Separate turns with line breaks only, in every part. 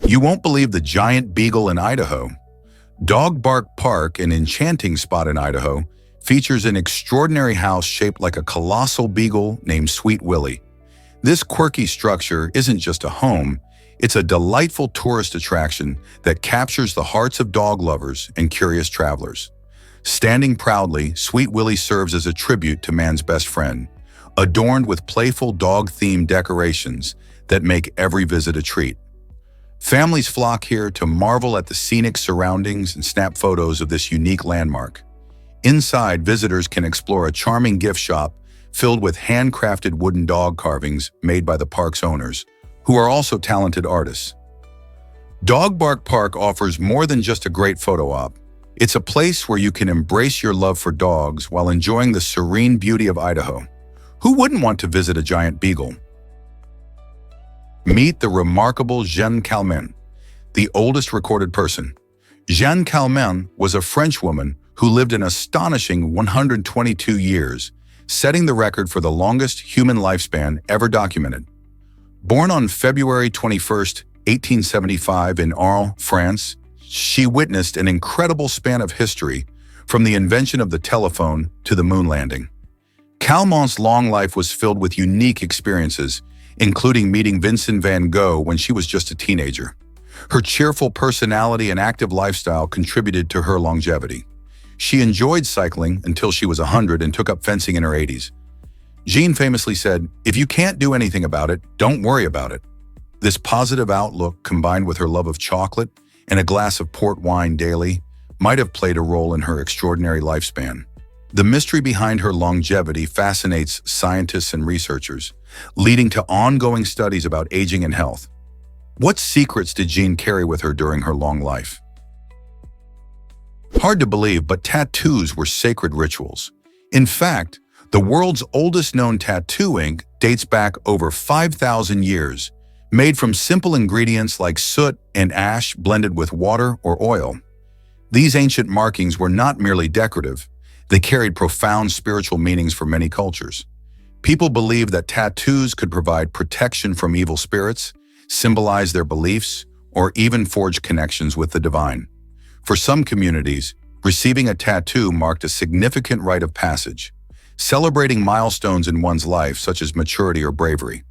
You won't believe the giant beagle in Idaho. Dog Bark Park, an enchanting spot in Idaho, features an extraordinary house shaped like a colossal beagle named Sweet Willie. This quirky structure isn't just a home, it's a delightful tourist attraction that captures the hearts of dog lovers and curious travelers. Standing proudly, Sweet Willie serves as a tribute to man's best friend, adorned with playful dog-themed decorations that make every visit a treat. Families flock here to marvel at the scenic surroundings and snap photos of this unique landmark. Inside, visitors can explore a charming gift shop filled with handcrafted wooden dog carvings made by the park's owners, who are also talented artists. Dog Bark Park offers more than just a great photo op. It's a place where you can embrace your love for dogs while enjoying the serene beauty of Idaho. Who wouldn't want to visit a giant beagle? Meet the remarkable Jeanne Calment, the oldest recorded person. Jeanne Calment was a French woman who lived an astonishing 122 years, setting the record for the longest human lifespan ever documented. Born on February 21, 1875 in Arles, France, she witnessed an incredible span of history, from the invention of the telephone to the moon landing. Calment's long life was filled with unique experiences, including meeting Vincent van Gogh when she was just a teenager. Her cheerful personality and active lifestyle contributed to her longevity. She enjoyed cycling until she was 100 and took up fencing in her 80s. Jeanne famously said, "If you can't do anything about it, don't worry about it." This positive outlook, combined with her love of chocolate and a glass of port wine daily, might have played a role in her extraordinary lifespan. The mystery behind her longevity fascinates scientists and researchers, leading to ongoing studies about aging and health. What secrets did Jeanne carry with her during her long life? Hard to believe, but tattoos were sacred rituals. In fact, the world's oldest known tattoo ink dates back over 5,000 years, made from simple ingredients like soot and ash blended with water or oil. These ancient markings were not merely decorative, they carried profound spiritual meanings for many cultures. People believed that tattoos could provide protection from evil spirits, symbolize their beliefs, or even forge connections with the divine. For some communities, receiving a tattoo marked a significant rite of passage, celebrating milestones in one's life such as maturity or bravery.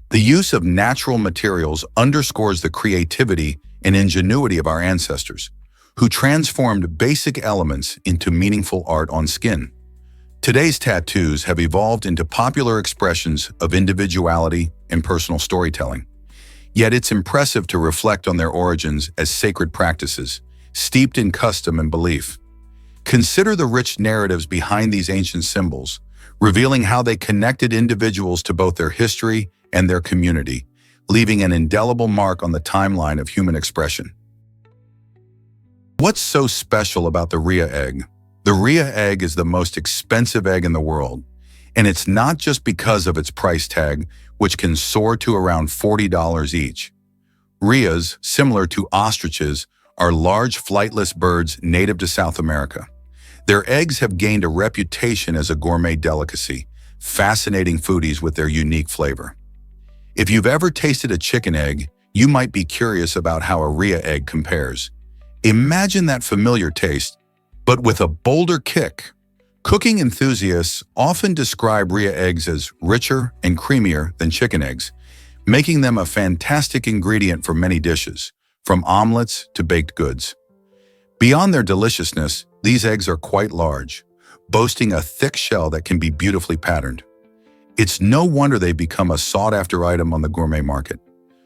The use of natural materials underscores the creativity and ingenuity of our ancestors, who transformed basic elements into meaningful art on skin. Today's tattoos have evolved into popular expressions of individuality and personal storytelling. Yet it's impressive to reflect on their origins as sacred practices, steeped in custom and belief. Consider the rich narratives behind these ancient symbols, revealing how they connected individuals to both their history and their community, leaving an indelible mark on the timeline of human expression. What's so special about the rhea egg? The rhea egg is the most expensive egg in the world, and it's not just because of its price tag, which can soar to around $40 each. Rheas, similar to ostriches, are large flightless birds native to South America. Their eggs have gained a reputation as a gourmet delicacy, fascinating foodies with their unique flavor. If you've ever tasted a chicken egg, you might be curious about how a rhea egg compares. Imagine that familiar taste, but with a bolder kick. Cooking enthusiasts often describe rhea eggs as richer and creamier than chicken eggs, making them a fantastic ingredient for many dishes, from omelets to baked goods. Beyond their deliciousness, these eggs are quite large, boasting a thick shell that can be beautifully patterned. It's no wonder they become a sought-after item on the gourmet market.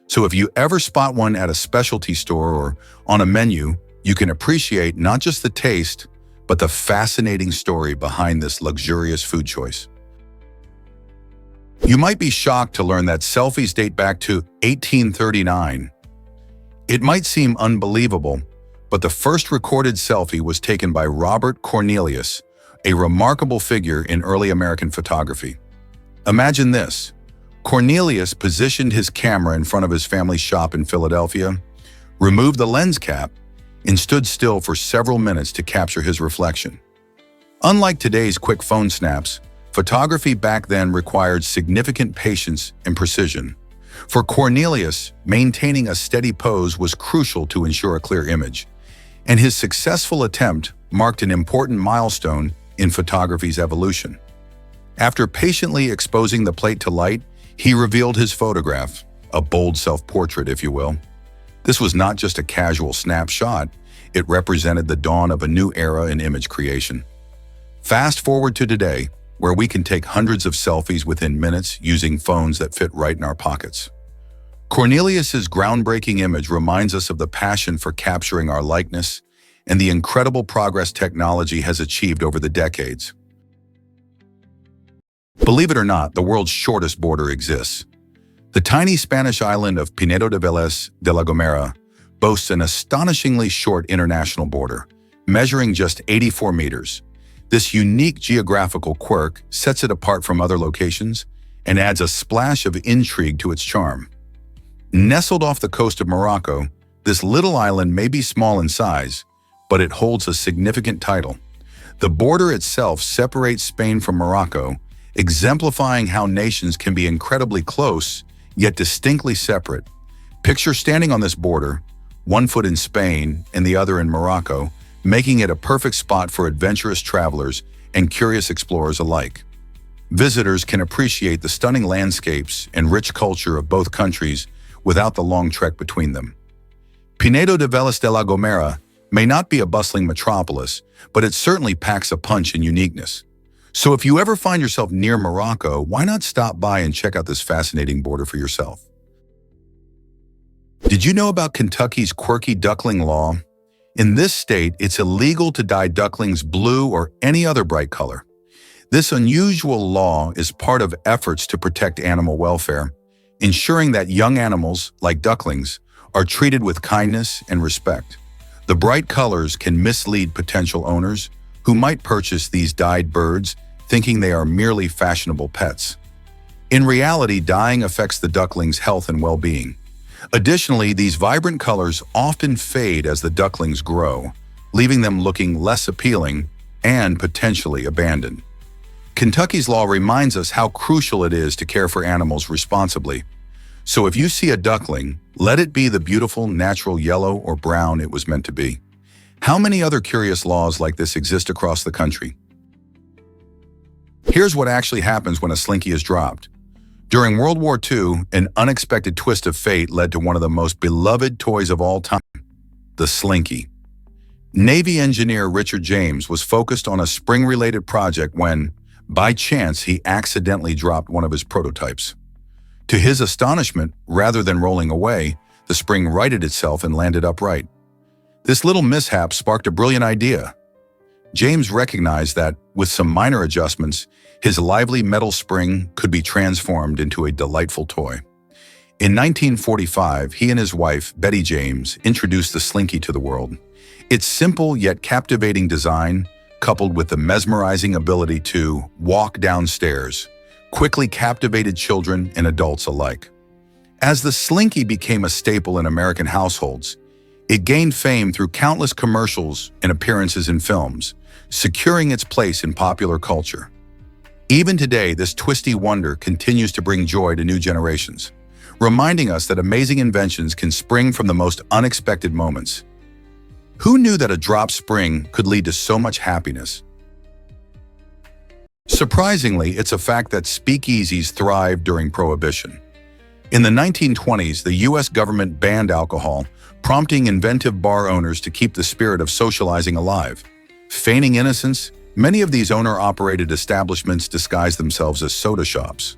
So if you ever spot one at a specialty store or on a menu, you can appreciate not just the taste, but the fascinating story behind this luxurious food choice. You might be shocked to learn that selfies date back to 1839. It might seem unbelievable, but the first recorded selfie was taken by Robert Cornelius, a remarkable figure in early American photography. Imagine this. Cornelius positioned his camera in front of his family's shop in Philadelphia, removed the lens cap, and stood still for several minutes to capture his reflection. Unlike today's quick phone snaps, photography back then required significant patience and precision. For Cornelius, maintaining a steady pose was crucial to ensure a clear image, and his successful attempt marked an important milestone in photography's evolution. After patiently exposing the plate to light, he revealed his photograph, a bold self-portrait, if you will. This was not just a casual snapshot, it represented the dawn of a new era in image creation. Fast forward to today, where we can take hundreds of selfies within minutes using phones that fit right in our pockets. Cornelius's groundbreaking image reminds us of the passion for capturing our likeness and the incredible progress technology has achieved over the decades. Believe it or not, the world's shortest border exists. The tiny Spanish island of Pinedo de Vélez de la Gomera boasts an astonishingly short international border, measuring just 84 meters. This unique geographical quirk sets it apart from other locations and adds a splash of intrigue to its charm. Nestled off the coast of Morocco, this little island may be small in size, but it holds a significant title. The border itself separates Spain from Morocco, exemplifying how nations can be incredibly close, yet distinctly separate. Picture standing on this border, one foot in Spain and the other in Morocco, making it a perfect spot for adventurous travelers and curious explorers alike. Visitors can appreciate the stunning landscapes and rich culture of both countries without the long trek between them. Pinedo de Vélez de la Gomera may not be a bustling metropolis, but it certainly packs a punch and uniqueness. So if you ever find yourself near Morocco, why not stop by and check out this fascinating border for yourself? Did you know about Kentucky's quirky duckling law? In this state, it's illegal to dye ducklings blue or any other bright color. This unusual law is part of efforts to protect animal welfare, ensuring that young animals, like ducklings, are treated with kindness and respect. The bright colors can mislead potential owners who might purchase these dyed birds thinking they are merely fashionable pets. In reality, dyeing affects the ducklings' health and well-being. Additionally, these vibrant colors often fade as the ducklings grow, leaving them looking less appealing and potentially abandoned. Kentucky's law reminds us how crucial it is to care for animals responsibly. So if you see a duckling, let it be the beautiful, natural yellow or brown it was meant to be. How many other curious laws like this exist across the country? Here's what actually happens when a slinky is dropped. During World War II, an unexpected twist of fate led to one of the most beloved toys of all time, the slinky. Navy engineer Richard James was focused on a spring-related project when, by chance, he accidentally dropped one of his prototypes. To his astonishment, rather than rolling away, the spring righted itself and landed upright. This little mishap sparked a brilliant idea. James recognized that, with some minor adjustments, his lively metal spring could be transformed into a delightful toy. In 1945, he and his wife, Betty James, introduced the Slinky to the world. Its simple yet captivating design, coupled with the mesmerizing ability to walk downstairs, quickly captivated children and adults alike. As the Slinky became a staple in American households, it gained fame through countless commercials and appearances in films, securing its place in popular culture. Even today, this twisty wonder continues to bring joy to new generations, reminding us that amazing inventions can spring from the most unexpected moments. Who knew that a dropped spring could lead to so much happiness? Surprisingly, it's a fact that speakeasies thrived during Prohibition. In the 1920s, the U.S. government banned alcohol, prompting inventive bar owners to keep the spirit of socializing alive. Feigning innocence, many of these owner-operated establishments disguised themselves as soda shops.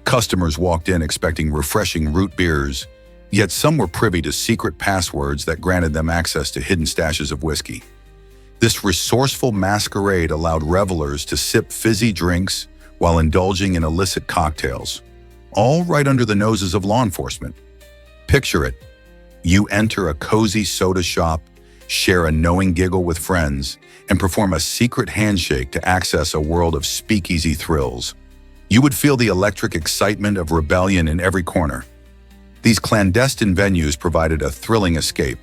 Customers walked in expecting refreshing root beers, yet some were privy to secret passwords that granted them access to hidden stashes of whiskey. This resourceful masquerade allowed revelers to sip fizzy drinks while indulging in illicit cocktails, all right under the noses of law enforcement. Picture it. You enter a cozy soda shop, share a knowing giggle with friends, and perform a secret handshake to access a world of speakeasy thrills. You would feel the electric excitement of rebellion in every corner. These clandestine venues provided a thrilling escape,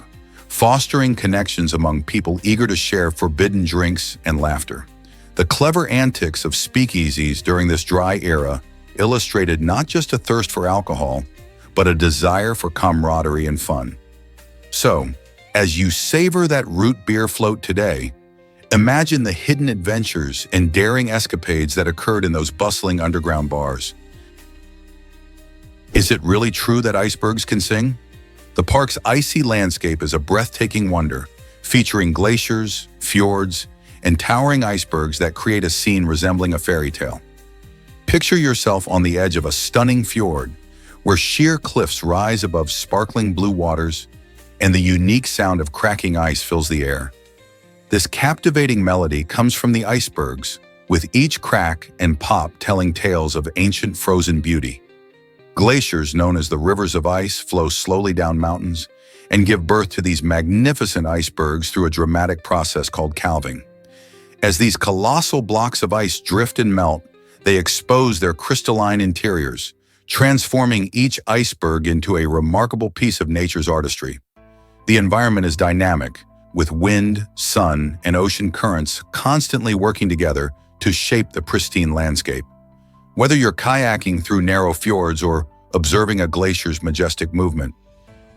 fostering connections among people eager to share forbidden drinks and laughter. The clever antics of speakeasies during this dry era illustrated not just a thirst for alcohol, but a desire for camaraderie and fun. So, as you savor that root beer float today, imagine the hidden adventures and daring escapades that occurred in those bustling underground bars. Is it really true that icebergs can sing? The park's icy landscape is a breathtaking wonder, featuring glaciers, fjords, and towering icebergs that create a scene resembling a fairy tale. Picture yourself on the edge of a stunning fjord, where sheer cliffs rise above sparkling blue waters, and the unique sound of cracking ice fills the air. This captivating melody comes from the icebergs, with each crack and pop telling tales of ancient frozen beauty. Glaciers, known as the rivers of ice, flow slowly down mountains and give birth to these magnificent icebergs through a dramatic process called calving. As these colossal blocks of ice drift and melt, they expose their crystalline interiors, transforming each iceberg into a remarkable piece of nature's artistry. The environment is dynamic, with wind, sun, and ocean currents constantly working together to shape the pristine landscape. Whether you're kayaking through narrow fjords or observing a glacier's majestic movement,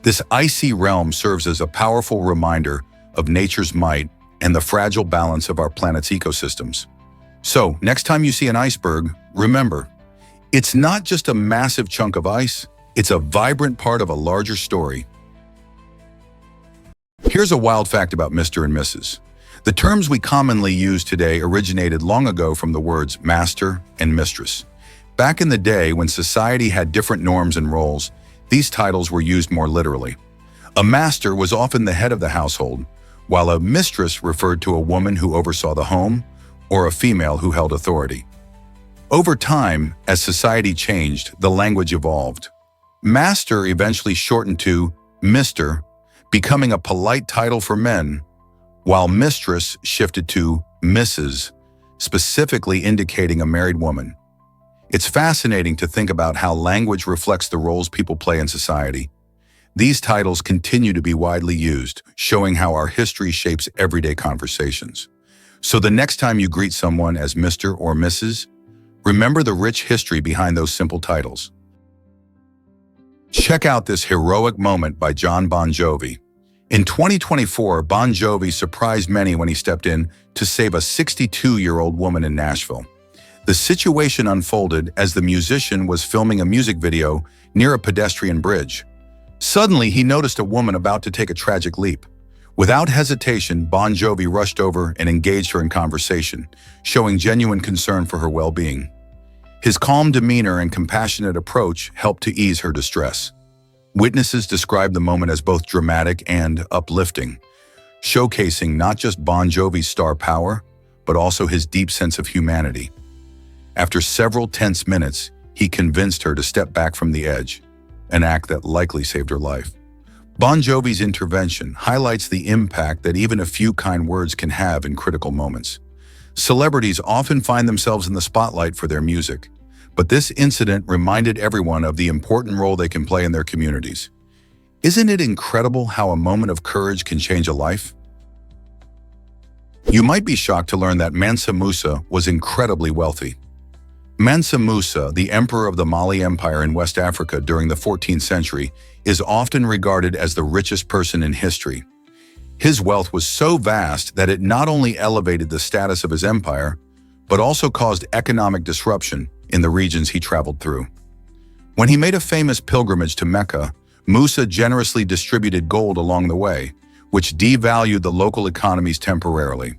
this icy realm serves as a powerful reminder of nature's might and the fragile balance of our planet's ecosystems. So, next time you see an iceberg, remember, it's not just a massive chunk of ice, it's a vibrant part of a larger story. Here's a wild fact about Mr. and Mrs. The terms we commonly use today originated long ago from the words master and mistress. Back in the day, when society had different norms and roles, these titles were used more literally. A master was often the head of the household, while a mistress referred to a woman who oversaw the home or a female who held authority. Over time, as society changed, the language evolved. Master eventually shortened to Mr., becoming a polite title for men, while mistress shifted to Mrs., specifically indicating a married woman. It's fascinating to think about how language reflects the roles people play in society. These titles continue to be widely used, showing how our history shapes everyday conversations. So the next time you greet someone as Mr. or Mrs., remember the rich history behind those simple titles. Check out this heroic moment by Jon Bon Jovi. In 2024, Bon Jovi surprised many when he stepped in to save a 62-year-old woman in Nashville. The situation unfolded as the musician was filming a music video near a pedestrian bridge. Suddenly, he noticed a woman about to take a tragic leap. Without hesitation, Bon Jovi rushed over and engaged her in conversation, showing genuine concern for her well-being. His calm demeanor and compassionate approach helped to ease her distress. Witnesses described the moment as both dramatic and uplifting, showcasing not just Bon Jovi's star power, but also his deep sense of humanity. After several tense minutes, he convinced her to step back from the edge, an act that likely saved her life. Bon Jovi's intervention highlights the impact that even a few kind words can have in critical moments. Celebrities often find themselves in the spotlight for their music, but this incident reminded everyone of the important role they can play in their communities. Isn't it incredible how a moment of courage can change a life? You might be shocked to learn that Mansa Musa was incredibly wealthy. Mansa Musa, the emperor of the Mali Empire in West Africa during the 14th century, is often regarded as the richest person in history. His wealth was so vast that it not only elevated the status of his empire, but also caused economic disruption in the regions he traveled through. When he made a famous pilgrimage to Mecca, Musa generously distributed gold along the way, which devalued the local economies temporarily.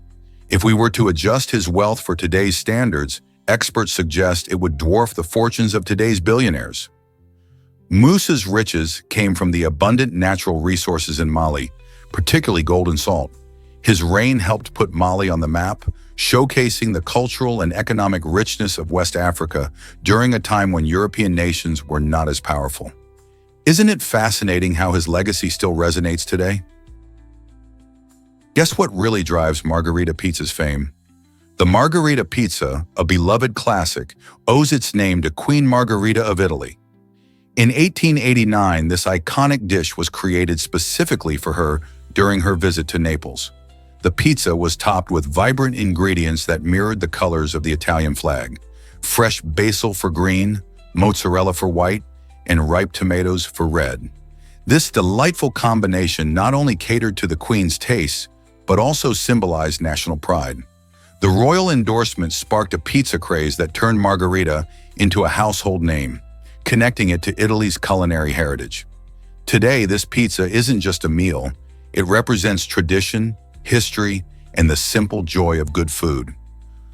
If we were to adjust his wealth for today's standards, experts suggest it would dwarf the fortunes of today's billionaires. Musa's riches came from the abundant natural resources in Mali, particularly gold and salt. His reign helped put Mali on the map, showcasing the cultural and economic richness of West Africa during a time when European nations were not as powerful. Isn't it fascinating how his legacy still resonates today? Guess what really drives Margherita Pizza's fame? The Margherita Pizza, a beloved classic, owes its name to Queen Margherita of Italy. In 1889, this iconic dish was created specifically for her during her visit to Naples. The pizza was topped with vibrant ingredients that mirrored the colors of the Italian flag: fresh basil for green, mozzarella for white, and ripe tomatoes for red. This delightful combination not only catered to the Queen's tastes, but also symbolized national pride. The royal endorsement sparked a pizza craze that turned margherita into a household name, connecting it to Italy's culinary heritage. Today, this pizza isn't just a meal. It represents tradition, history, and the simple joy of good food.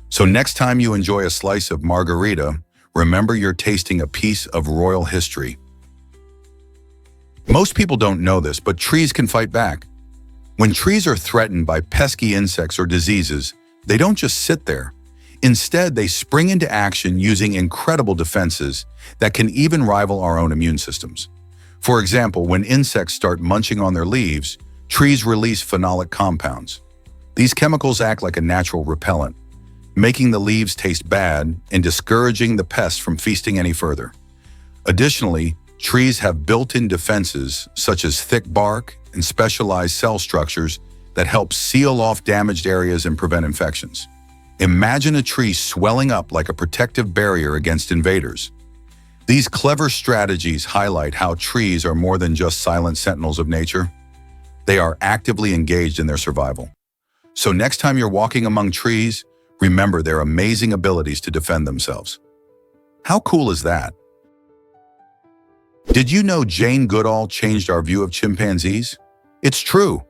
So next time you enjoy a slice of margherita, remember you're tasting a piece of royal history. Most people don't know this, but trees can fight back. When trees are threatened by pesky insects or diseases, they don't just sit there. Instead, they spring into action using incredible defenses that can even rival our own immune systems. For example, when insects start munching on their leaves, trees release phenolic compounds. These chemicals act like a natural repellent, making the leaves taste bad and discouraging the pests from feasting any further. Additionally, trees have built-in defenses such as thick bark and specialized cell structures that help seal off damaged areas and prevent infections. Imagine a tree swelling up like a protective barrier against invaders. These clever strategies highlight how trees are more than just silent sentinels of nature. They are actively engaged in their survival. So next time you're walking among trees, remember their amazing abilities to defend themselves. How cool is that? Did you know Jane Goodall changed our view of chimpanzees? It's true.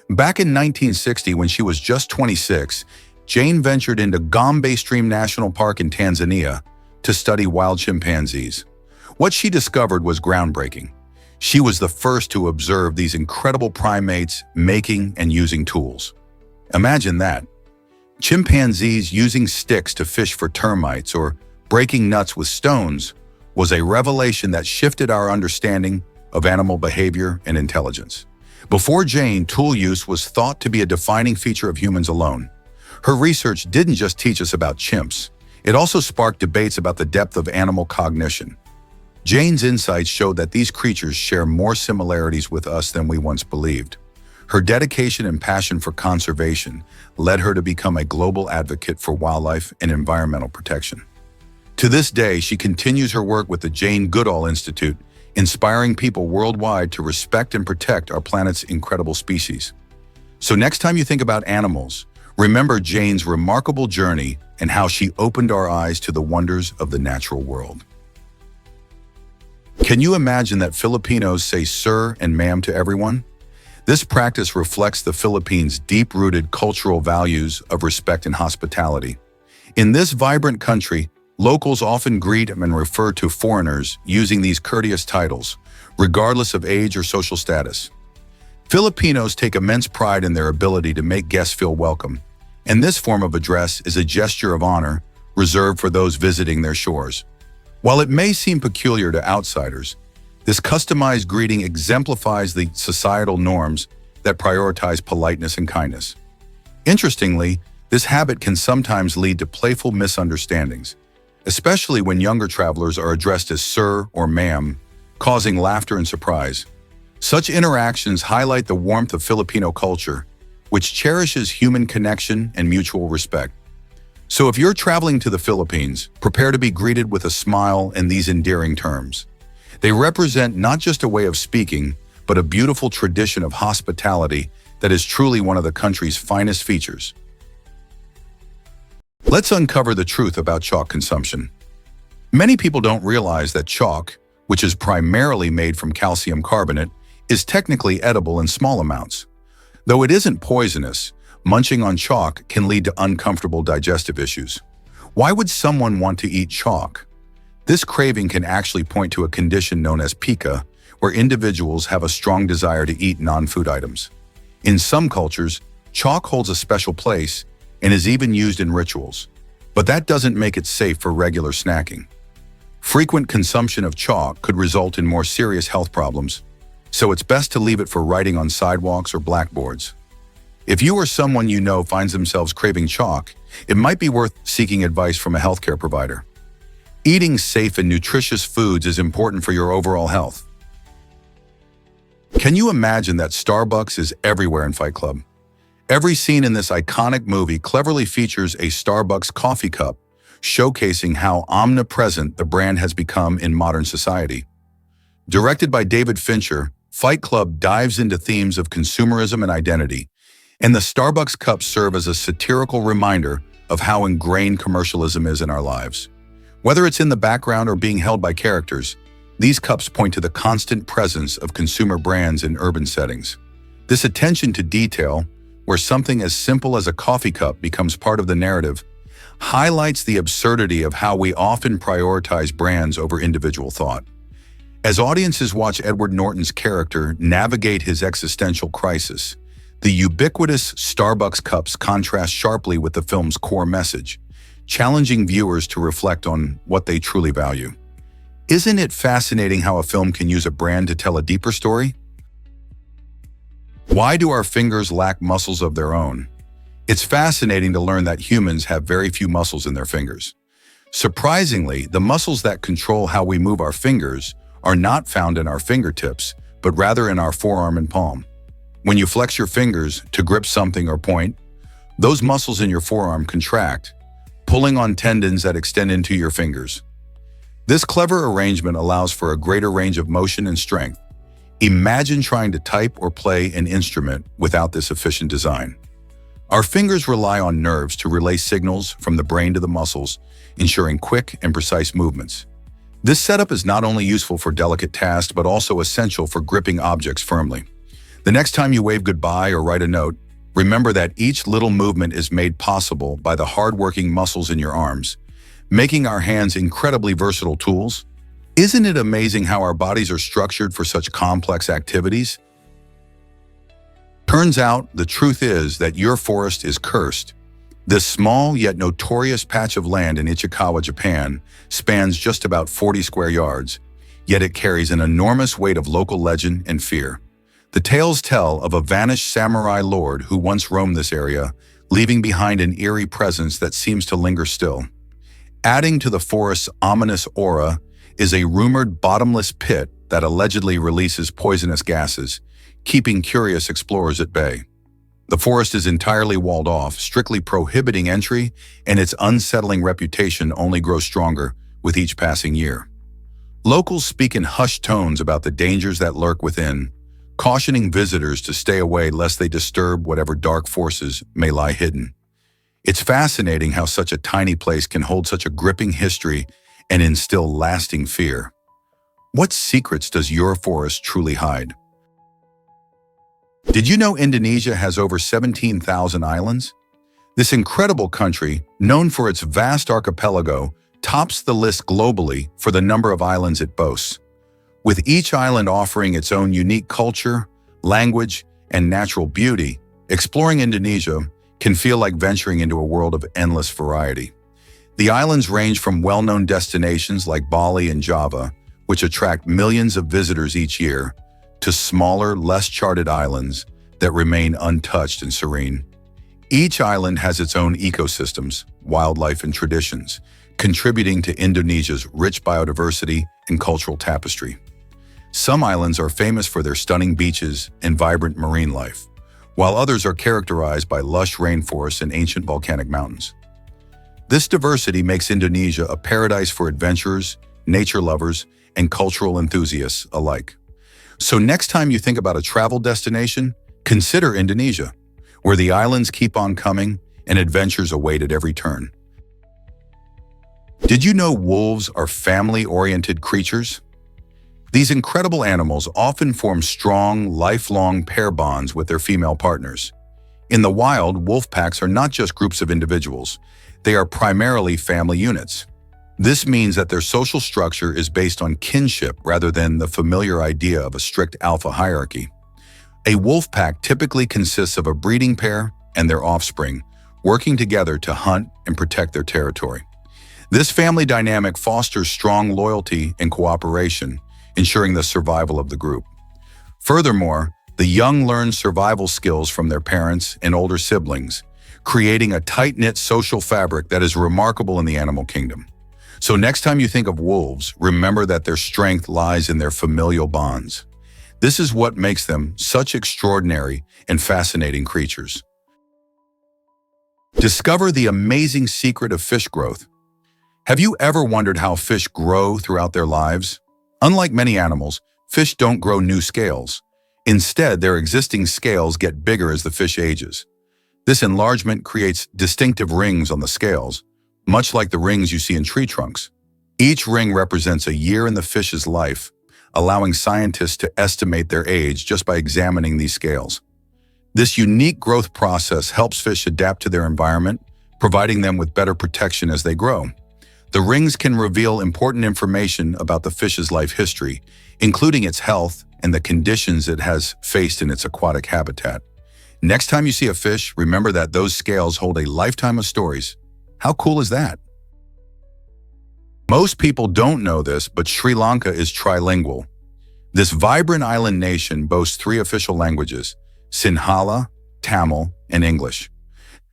Back in 1960, when she was just 26, Jane ventured into Gombe Stream National Park in Tanzania to study wild chimpanzees. What she discovered was groundbreaking. She was the first to observe these incredible primates making and using tools. Imagine that. Chimpanzees using sticks to fish for termites or breaking nuts with stones was a revelation that shifted our understanding of animal behavior and intelligence. Before Jane, tool use was thought to be a defining feature of humans alone. Her research didn't just teach us about chimps. It also sparked debates about the depth of animal cognition. Jane's insights showed that these creatures share more similarities with us than we once believed. Her dedication and passion for conservation led her to become a global advocate for wildlife and environmental protection. To this day, she continues her work with the Jane Goodall Institute, inspiring people worldwide to respect and protect our planet's incredible species. So next time you think about animals, remember Jane's remarkable journey and how she opened our eyes to the wonders of the natural world. Can you imagine that Filipinos say sir and ma'am to everyone? This practice reflects the Philippines' deep-rooted cultural values of respect and hospitality. In this vibrant country, locals often greet and refer to foreigners using these courteous titles, regardless of age or social status. Filipinos take immense pride in their ability to make guests feel welcome, and this form of address is a gesture of honor reserved for those visiting their shores. While it may seem peculiar to outsiders, this customized greeting exemplifies the societal norms that prioritize politeness and kindness. Interestingly, this habit can sometimes lead to playful misunderstandings, especially when younger travelers are addressed as sir or ma'am, causing laughter and surprise. Such interactions highlight the warmth of Filipino culture, which cherishes human connection and mutual respect. So if you're traveling to the Philippines, prepare to be greeted with a smile and these endearing terms. They represent not just a way of speaking, but a beautiful tradition of hospitality that is truly one of the country's finest features. Let's uncover the truth about chalk consumption. Many people don't realize that chalk, which is primarily made from calcium carbonate, is technically edible in small amounts. Though it isn't poisonous, munching on chalk can lead to uncomfortable digestive issues. Why would someone want to eat chalk? This craving can actually point to a condition known as pica, where individuals have a strong desire to eat non-food items. In some cultures, chalk holds a special place and is even used in rituals, but that doesn't make it safe for regular snacking. Frequent consumption of chalk could result in more serious health problems, so it's best to leave it for writing on sidewalks or blackboards. If you or someone you know finds themselves craving chalk, it might be worth seeking advice from a healthcare provider. Eating safe and nutritious foods is important for your overall health. Can you imagine that Starbucks is everywhere in Fight Club? Every scene in this iconic movie cleverly features a Starbucks coffee cup, showcasing how omnipresent the brand has become in modern society. Directed by David Fincher, Fight Club dives into themes of consumerism and identity, and the Starbucks cups serve as a satirical reminder of how ingrained commercialism is in our lives. Whether it's in the background or being held by characters, these cups point to the constant presence of consumer brands in urban settings. This attention to detail, where something as simple as a coffee cup becomes part of the narrative, highlights the absurdity of how we often prioritize brands over individual thought. As audiences watch Edward Norton's character navigate his existential crisis, the ubiquitous Starbucks cups contrast sharply with the film's core message, challenging viewers to reflect on what they truly value. Isn't it fascinating how a film can use a brand to tell a deeper story? Why do our fingers lack muscles of their own? It's fascinating to learn that humans have very few muscles in their fingers. Surprisingly, the muscles that control how we move our fingers are not found in our fingertips, but rather in our forearm and palm. When you flex your fingers to grip something or point, those muscles in your forearm contract, pulling on tendons that extend into your fingers. This clever arrangement allows for a greater range of motion and strength. Imagine trying to type or play an instrument without this efficient design. Our fingers rely on nerves to relay signals from the brain to the muscles, ensuring quick and precise movements. This setup is not only useful for delicate tasks, but also essential for gripping objects firmly. The next time you wave goodbye or write a note, remember that each little movement is made possible by the hard-working muscles in your arms, making our hands incredibly versatile tools. Isn't it amazing how our bodies are structured for such complex activities? Turns out, the truth is that your forest is cursed. This small yet notorious patch of land in Ichikawa, Japan, spans just about 40 square yards, yet it carries an enormous weight of local legend and fear. The tales tell of a vanished samurai lord who once roamed this area, leaving behind an eerie presence that seems to linger still. Adding to the forest's ominous aura is a rumored bottomless pit that allegedly releases poisonous gases, keeping curious explorers at bay. The forest is entirely walled off, strictly prohibiting entry, and its unsettling reputation only grows stronger with each passing year. Locals speak in hushed tones about the dangers that lurk within, cautioning visitors to stay away lest they disturb whatever dark forces may lie hidden. It's fascinating how such a tiny place can hold such a gripping history and instill lasting fear. What secrets does your forest truly hide? Did you know Indonesia has over 17,000 islands? This incredible country, known for its vast archipelago, tops the list globally for the number of islands it boasts. With each island offering its own unique culture, language, and natural beauty, exploring Indonesia can feel like venturing into a world of endless variety. The islands range from well-known destinations like Bali and Java, which attract millions of visitors each year, to smaller, less charted islands that remain untouched and serene. Each island has its own ecosystems, wildlife, and traditions, contributing to Indonesia's rich biodiversity and cultural tapestry. Some islands are famous for their stunning beaches and vibrant marine life, while others are characterized by lush rainforests and ancient volcanic mountains. This diversity makes Indonesia a paradise for adventurers, nature lovers, and cultural enthusiasts alike. So next time you think about a travel destination, consider Indonesia, where the islands keep on coming and adventures await at every turn. Did you know wolves are family-oriented creatures? These incredible animals often form strong, lifelong pair bonds with their female partners. In the wild, wolf packs are not just groups of individuals. They are primarily family units. This means that their social structure is based on kinship rather than the familiar idea of a strict alpha hierarchy. A wolf pack typically consists of a breeding pair and their offspring, working together to hunt and protect their territory. This family dynamic fosters strong loyalty and cooperation, ensuring the survival of the group. Furthermore, the young learn survival skills from their parents and older siblings, creating a tight-knit social fabric that is remarkable in the animal kingdom. So next time you think of wolves, remember that their strength lies in their familial bonds. This is what makes them such extraordinary and fascinating creatures. Discover the amazing secret of fish growth. Have you ever wondered how fish grow throughout their lives? Unlike many animals, fish don't grow new scales. Instead, their existing scales get bigger as the fish ages. This enlargement creates distinctive rings on the scales, much like the rings you see in tree trunks. Each ring represents a year in the fish's life, allowing scientists to estimate their age just by examining these scales. This unique growth process helps fish adapt to their environment, providing them with better protection as they grow. The rings can reveal important information about the fish's life history, including its health and the conditions it has faced in its aquatic habitat. Next time you see a fish, remember that those scales hold a lifetime of stories. How cool is that? Most people don't know this, but Sri Lanka is trilingual. This vibrant island nation boasts 3 official languages: Sinhala, Tamil, and English.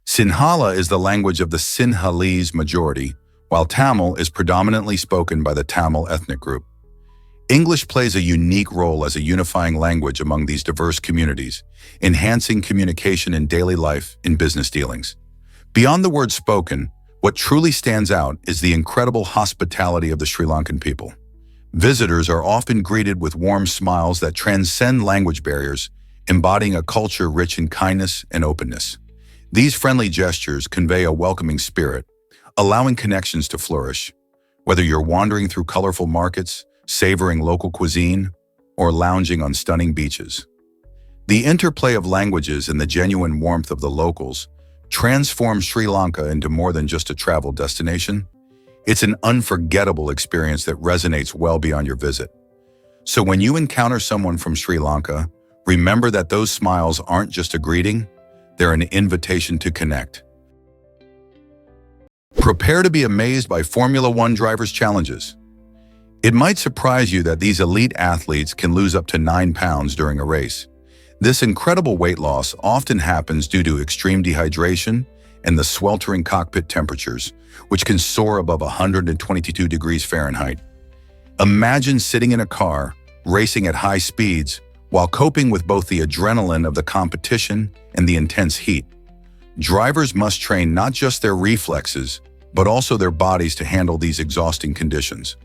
Sinhala is the language of the Sinhalese majority, while Tamil is predominantly spoken by the Tamil ethnic group. English plays a unique role as a unifying language among these diverse communities, enhancing communication in daily life and business dealings. Beyond the words spoken, what truly stands out is the incredible hospitality of the Sri Lankan people. Visitors are often greeted with warm smiles that transcend language barriers, embodying a culture rich in kindness and openness. These friendly gestures convey a welcoming spirit, allowing connections to flourish. Whether you're wandering through colorful markets, savoring local cuisine, or lounging on stunning beaches. The interplay of languages and the genuine warmth of the locals transform Sri Lanka into more than just a travel destination. It's an unforgettable experience that resonates well beyond your visit. So when you encounter someone from Sri Lanka, remember that those smiles aren't just a greeting, they're an invitation to connect. Prepare to be amazed by Formula One drivers' challenges. It might surprise you that these elite athletes can lose up to 9 pounds during a race. This incredible weight loss often happens due to extreme dehydration and the sweltering cockpit temperatures, which can soar above 122 degrees Fahrenheit. Imagine sitting in a car, racing at high speeds, while coping with both the adrenaline of the competition and the intense heat. Drivers must train not just their reflexes, but also their bodies to handle these exhausting conditions.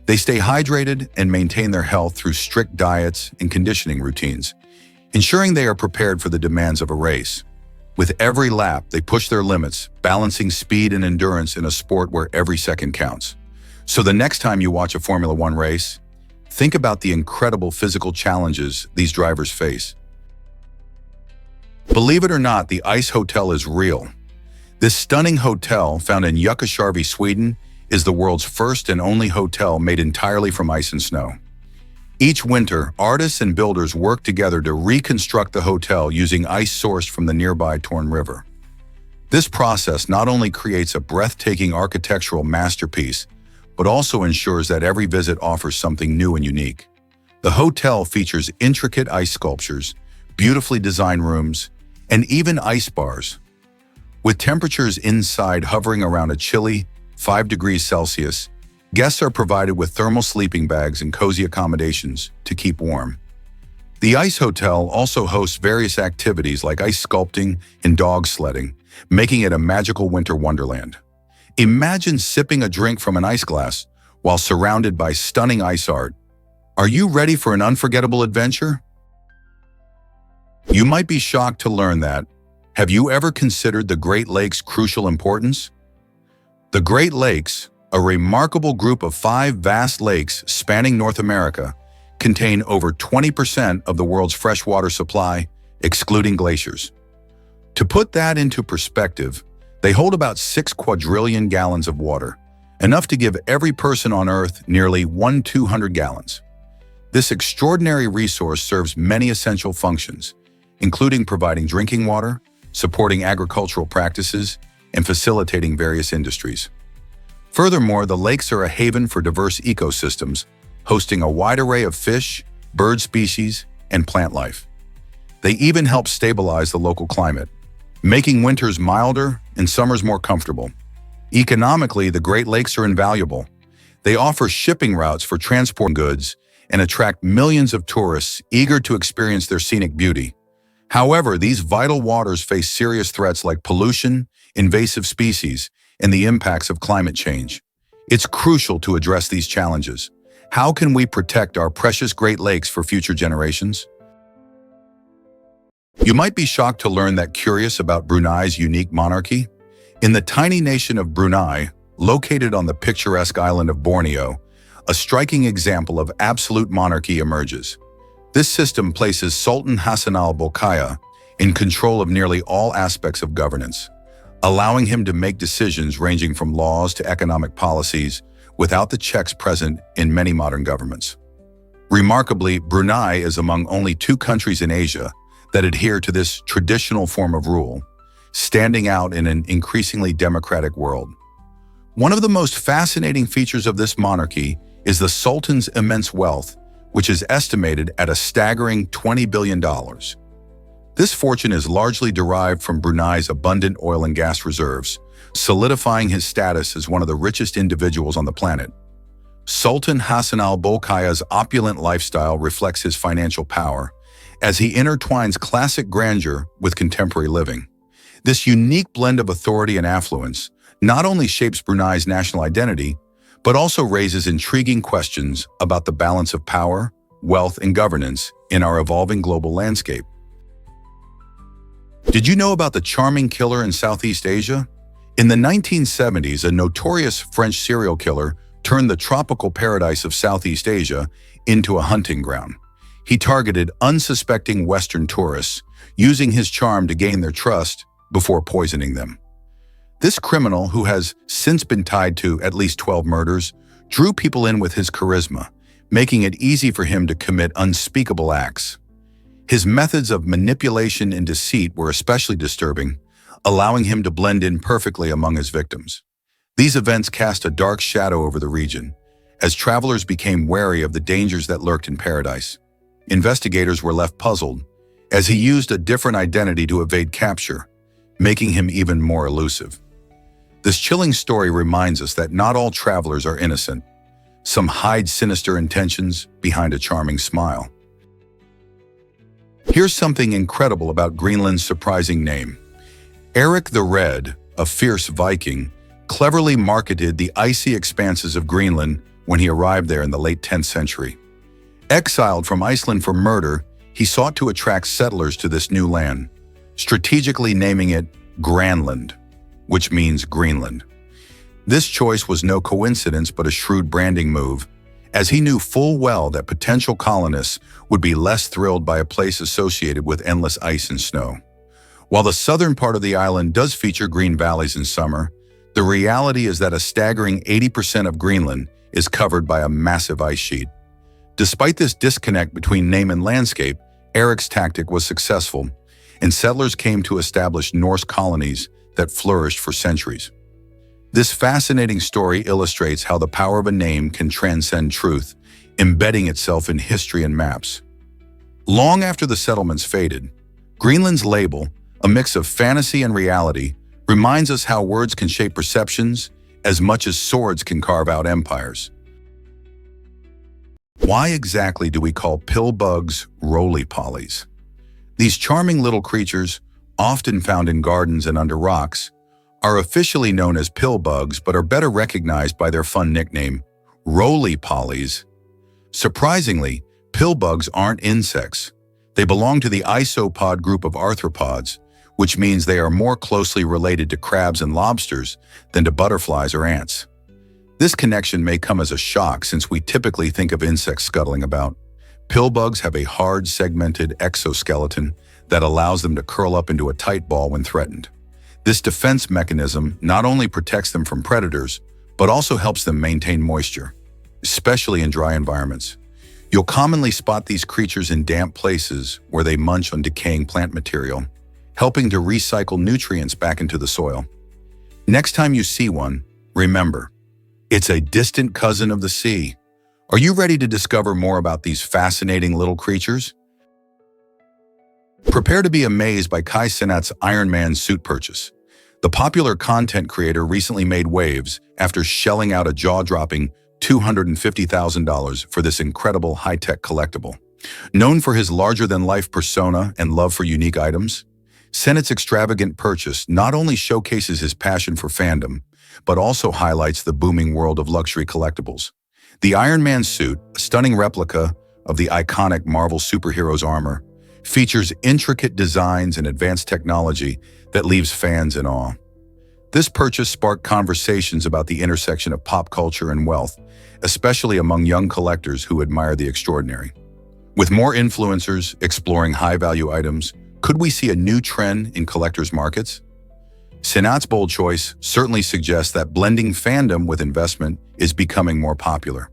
They stay hydrated and maintain their health through strict diets and conditioning routines, ensuring they are prepared for the demands of a race. With every lap, they push their limits, balancing speed and endurance in a sport where every second counts. So the next time you watch a Formula One race, think about the incredible physical challenges these drivers face. Believe it or not, the Ice Hotel is real. This stunning hotel, found in Jukkasjärvi, Sweden, is the world's first and only hotel made entirely from ice and snow. Each winter, artists and builders work together to reconstruct the hotel using ice sourced from the nearby Torn River. This process not only creates a breathtaking architectural masterpiece, but also ensures that every visit offers something new and unique. The hotel features intricate ice sculptures, beautifully designed rooms, and even ice bars. With temperatures inside hovering around a chilly 5 degrees Celsius, guests are provided with thermal sleeping bags and cozy accommodations to keep warm. The Ice Hotel also hosts various activities like ice sculpting and dog sledding, making it a magical winter wonderland. Imagine sipping a drink from an ice glass while surrounded by stunning ice art. Are you ready for an unforgettable adventure? You might be shocked to learn that. Have you ever considered the Great Lakes' crucial importance? The Great Lakes, a remarkable group of 5 vast lakes spanning North America, contain over 20% of the world's freshwater supply, excluding glaciers. To put that into perspective, they hold about 6 quadrillion gallons of water, enough to give every person on Earth nearly 1/200 gallons. This extraordinary resource serves many essential functions, including providing drinking water, supporting agricultural practices, and facilitating various industries. Furthermore, the lakes are a haven for diverse ecosystems, hosting a wide array of fish, bird species, and plant life. They even help stabilize the local climate, making winters milder and summers more comfortable. Economically, the Great Lakes are invaluable. They offer shipping routes for transporting goods and attract millions of tourists eager to experience their scenic beauty. However, these vital waters face serious threats like pollution, invasive species, and the impacts of climate change. It's crucial to address these challenges, How can we protect our precious Great Lakes for future generations? You might be shocked to learn that curious about Brunei's unique monarchy. In the tiny nation of Brunei, located on the picturesque island of Borneo, a striking example of absolute monarchy emerges. This system places Sultan Hassan al-Bolkiah in control of nearly all aspects of governance, allowing him to make decisions ranging from laws to economic policies without the checks present in many modern governments. Remarkably, Brunei is among only 2 countries in Asia that adhere to this traditional form of rule, standing out in an increasingly democratic world. One of the most fascinating features of this monarchy is the Sultan's immense wealth, which is estimated at a staggering $20 billion. This fortune is largely derived from Brunei's abundant oil and gas reserves, solidifying his status as one of the richest individuals on the planet. Sultan Hassan al-Bolkiah's opulent lifestyle reflects his financial power, as he intertwines classic grandeur with contemporary living. This unique blend of authority and affluence not only shapes Brunei's national identity, but also raises intriguing questions about the balance of power, wealth, and governance in our evolving global landscape. Did you know about the charming killer in Southeast Asia? In the 1970s, a notorious French serial killer turned the tropical paradise of Southeast Asia into a hunting ground. He targeted unsuspecting Western tourists, using his charm to gain their trust before poisoning them. This criminal, who has since been tied to at least 12 murders, drew people in with his charisma, making it easy for him to commit unspeakable acts. His methods of manipulation and deceit were especially disturbing, allowing him to blend in perfectly among his victims. These events cast a dark shadow over the region, as travelers became wary of the dangers that lurked in paradise. Investigators were left puzzled, as he used a different identity to evade capture, making him even more elusive. This chilling story reminds us that not all travelers are innocent. Some hide sinister intentions behind a charming smile. Here's something incredible about Greenland's surprising name. Eric the Red, a fierce Viking, cleverly marketed the icy expanses of Greenland when he arrived there in the late 10th century. Exiled from Iceland for murder, he sought to attract settlers to this new land, strategically naming it Granland, which means Greenland. This choice was no coincidence but a shrewd branding move, as he knew full well that potential colonists would be less thrilled by a place associated with endless ice and snow. While the southern part of the island does feature green valleys in summer, the reality is that a staggering 80% of Greenland is covered by a massive ice sheet. Despite this disconnect between name and landscape, Eric's tactic was successful, and settlers came to establish Norse colonies that flourished for centuries. This fascinating story illustrates how the power of a name can transcend truth, embedding itself in history and maps. Long after the settlements faded, Greenland's label, a mix of fantasy and reality, reminds us how words can shape perceptions as much as swords can carve out empires. Why exactly do we call pill bugs roly-polies? These charming little creatures, often found in gardens and under rocks, are officially known as pill bugs but are better recognized by their fun nickname, roly-polies. Surprisingly, pill bugs aren't insects. They belong to the isopod group of arthropods, which means they are more closely related to crabs and lobsters than to butterflies or ants. This connection may come as a shock since we typically think of insects scuttling about. Pill bugs have a hard, segmented exoskeleton that allows them to curl up into a tight ball when threatened. This defense mechanism not only protects them from predators, but also helps them maintain moisture, especially in dry environments. You'll commonly spot these creatures in damp places where they munch on decaying plant material, helping to recycle nutrients back into the soil. Next time you see one, remember, it's a distant cousin of the sea. Are you ready to discover more about these fascinating little creatures? Prepare to be amazed by Kai Cenat's Iron Man suit purchase. The popular content creator recently made waves after shelling out a jaw-dropping $250,000 for this incredible high-tech collectible. Known for his larger-than-life persona and love for unique items, Cenat's extravagant purchase not only showcases his passion for fandom, but also highlights the booming world of luxury collectibles. The Iron Man suit, a stunning replica of the iconic Marvel superhero's armor, features intricate designs and advanced technology that leaves fans in awe. This purchase sparked conversations about the intersection of pop culture and wealth, especially among young collectors who admire the extraordinary. With more influencers exploring high-value items, could we see a new trend in collectors' markets? Sinat's bold choice certainly suggests that blending fandom with investment is becoming more popular.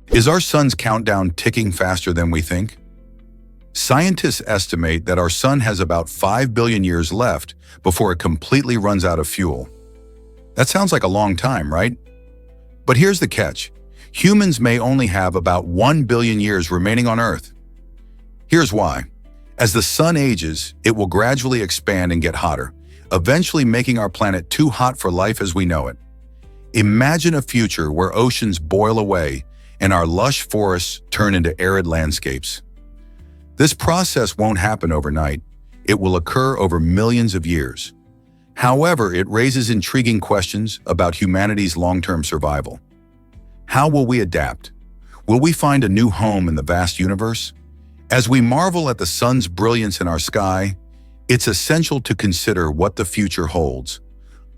Is our sun's countdown ticking faster than we think? Scientists estimate that our sun has about 5 billion years left before it completely runs out of fuel. That sounds like a long time, right? But here's the catch. Humans may only have about 1 billion years remaining on Earth. Here's why. As the sun ages, it will gradually expand and get hotter, eventually making our planet too hot for life as we know it. Imagine a future where oceans boil away and our lush forests turn into arid landscapes. This process won't happen overnight. It will occur over millions of years. However, it raises intriguing questions about humanity's long-term survival. How will we adapt? Will we find a new home in the vast universe? As we marvel at the sun's brilliance in our sky, it's essential to consider what the future holds.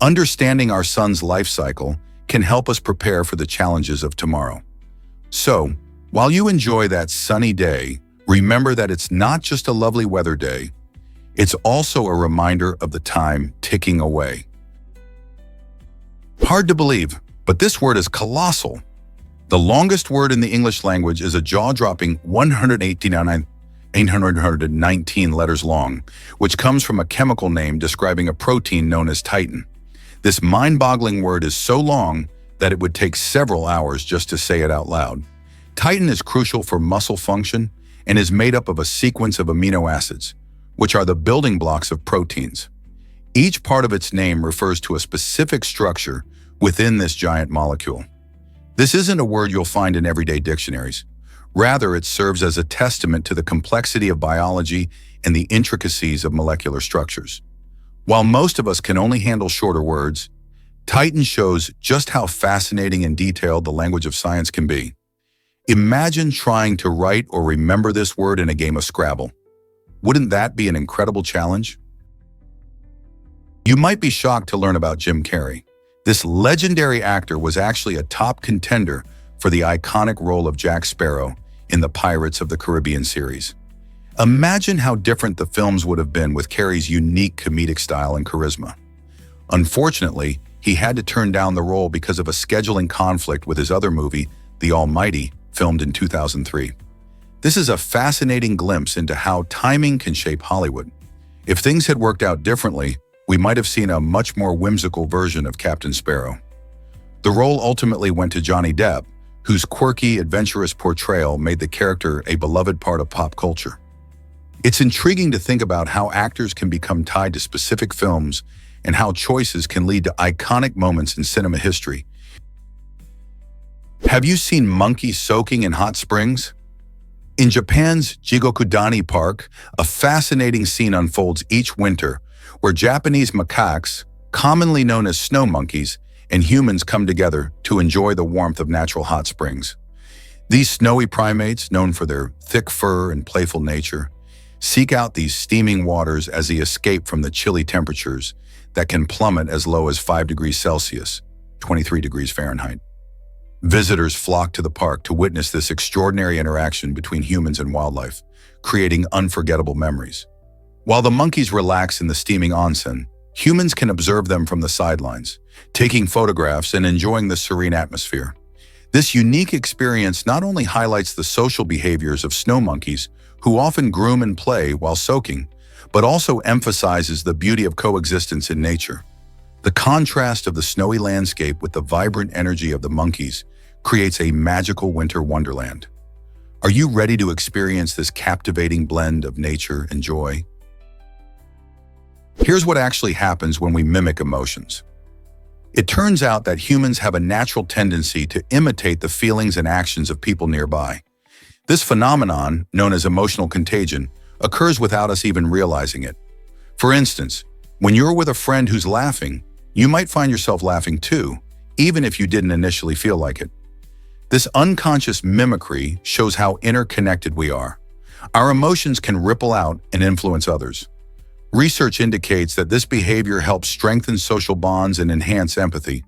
Understanding our sun's life cycle can help us prepare for the challenges of tomorrow. So, while you enjoy that sunny day, remember that it's not just a lovely weather day, it's also a reminder of the time ticking away. Hard to believe, but this word is colossal. The longest word in the English language is a jaw-dropping 819 letters long, which comes from a chemical name describing a protein known as titin. This mind-boggling word is so long that it would take several hours just to say it out loud. Titin is crucial for muscle function and is made up of a sequence of amino acids, which are the building blocks of proteins. Each part of its name refers to a specific structure within this giant molecule. This isn't a word you'll find in everyday dictionaries. Rather, it serves as a testament to the complexity of biology and the intricacies of molecular structures. While most of us can only handle shorter words, titin shows just how fascinating and detailed the language of science can be. Imagine trying to write or remember this word in a game of Scrabble. Wouldn't that be an incredible challenge? You might be shocked to learn about Jim Carrey. This legendary actor was actually a top contender for the iconic role of Jack Sparrow in the Pirates of the Caribbean series. Imagine how different the films would have been with Carrey's unique comedic style and charisma. Unfortunately, he had to turn down the role because of a scheduling conflict with his other movie, The Almighty, filmed in 2003. This is a fascinating glimpse into how timing can shape Hollywood. If things had worked out differently, we might have seen a much more whimsical version of Captain Sparrow. The role ultimately went to Johnny Depp, whose quirky, adventurous portrayal made the character a beloved part of pop culture. It's intriguing to think about how actors can become tied to specific films and how choices can lead to iconic moments in cinema history. Have you seen monkeys soaking in hot springs? In Japan's Jigokudani Park, a fascinating scene unfolds each winter where Japanese macaques, commonly known as snow monkeys, and humans come together to enjoy the warmth of natural hot springs. These snowy primates, known for their thick fur and playful nature, seek out these steaming waters as they escape from the chilly temperatures that can plummet as low as 5 degrees Celsius, 23 degrees Fahrenheit. Visitors flock to the park to witness this extraordinary interaction between humans and wildlife, creating unforgettable memories. While the monkeys relax in the steaming onsen, humans can observe them from the sidelines, taking photographs and enjoying the serene atmosphere. This unique experience not only highlights the social behaviors of snow monkeys, who often groom and play while soaking, but also emphasizes the beauty of coexistence in nature. The contrast of the snowy landscape with the vibrant energy of the monkeys creates a magical winter wonderland. Are you ready to experience this captivating blend of nature and joy? Here's what actually happens when we mimic emotions. It turns out that humans have a natural tendency to imitate the feelings and actions of people nearby. This phenomenon, known as emotional contagion, occurs without us even realizing it. For instance, when you're with a friend who's laughing, you might find yourself laughing too, even if you didn't initially feel like it. This unconscious mimicry shows how interconnected we are. Our emotions can ripple out and influence others. Research indicates that this behavior helps strengthen social bonds and enhance empathy.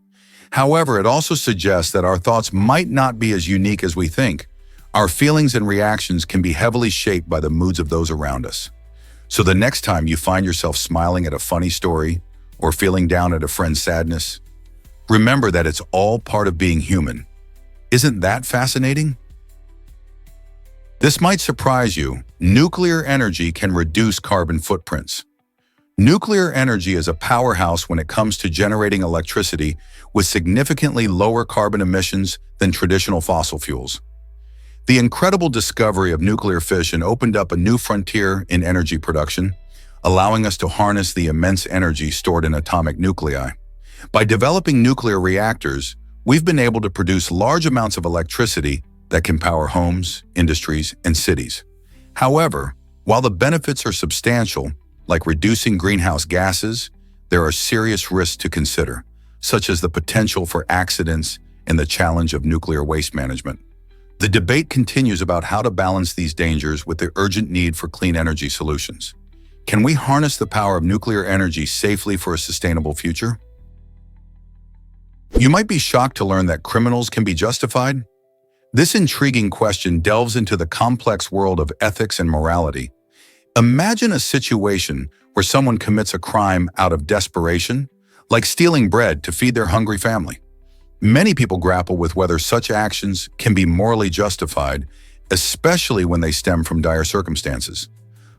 However, it also suggests that our thoughts might not be as unique as we think. Our feelings and reactions can be heavily shaped by the moods of those around us. So the next time you find yourself smiling at a funny story or feeling down at a friend's sadness, remember that it's all part of being human. Isn't that fascinating? This might surprise you. Nuclear energy can reduce carbon footprints. Nuclear energy is a powerhouse when it comes to generating electricity with significantly lower carbon emissions than traditional fossil fuels. The incredible discovery of nuclear fission opened up a new frontier in energy production, allowing us to harness the immense energy stored in atomic nuclei. By developing nuclear reactors, we've been able to produce large amounts of electricity that can power homes, industries, and cities. However, while the benefits are substantial, like reducing greenhouse gases, there are serious risks to consider, such as the potential for accidents and the challenge of nuclear waste management. The debate continues about how to balance these dangers with the urgent need for clean energy solutions. Can we harness the power of nuclear energy safely for a sustainable future? You might be shocked to learn that criminals can be justified. This intriguing question delves into the complex world of ethics and morality. Imagine a situation where someone commits a crime out of desperation, like stealing bread to feed their hungry family. Many people grapple with whether such actions can be morally justified, especially when they stem from dire circumstances.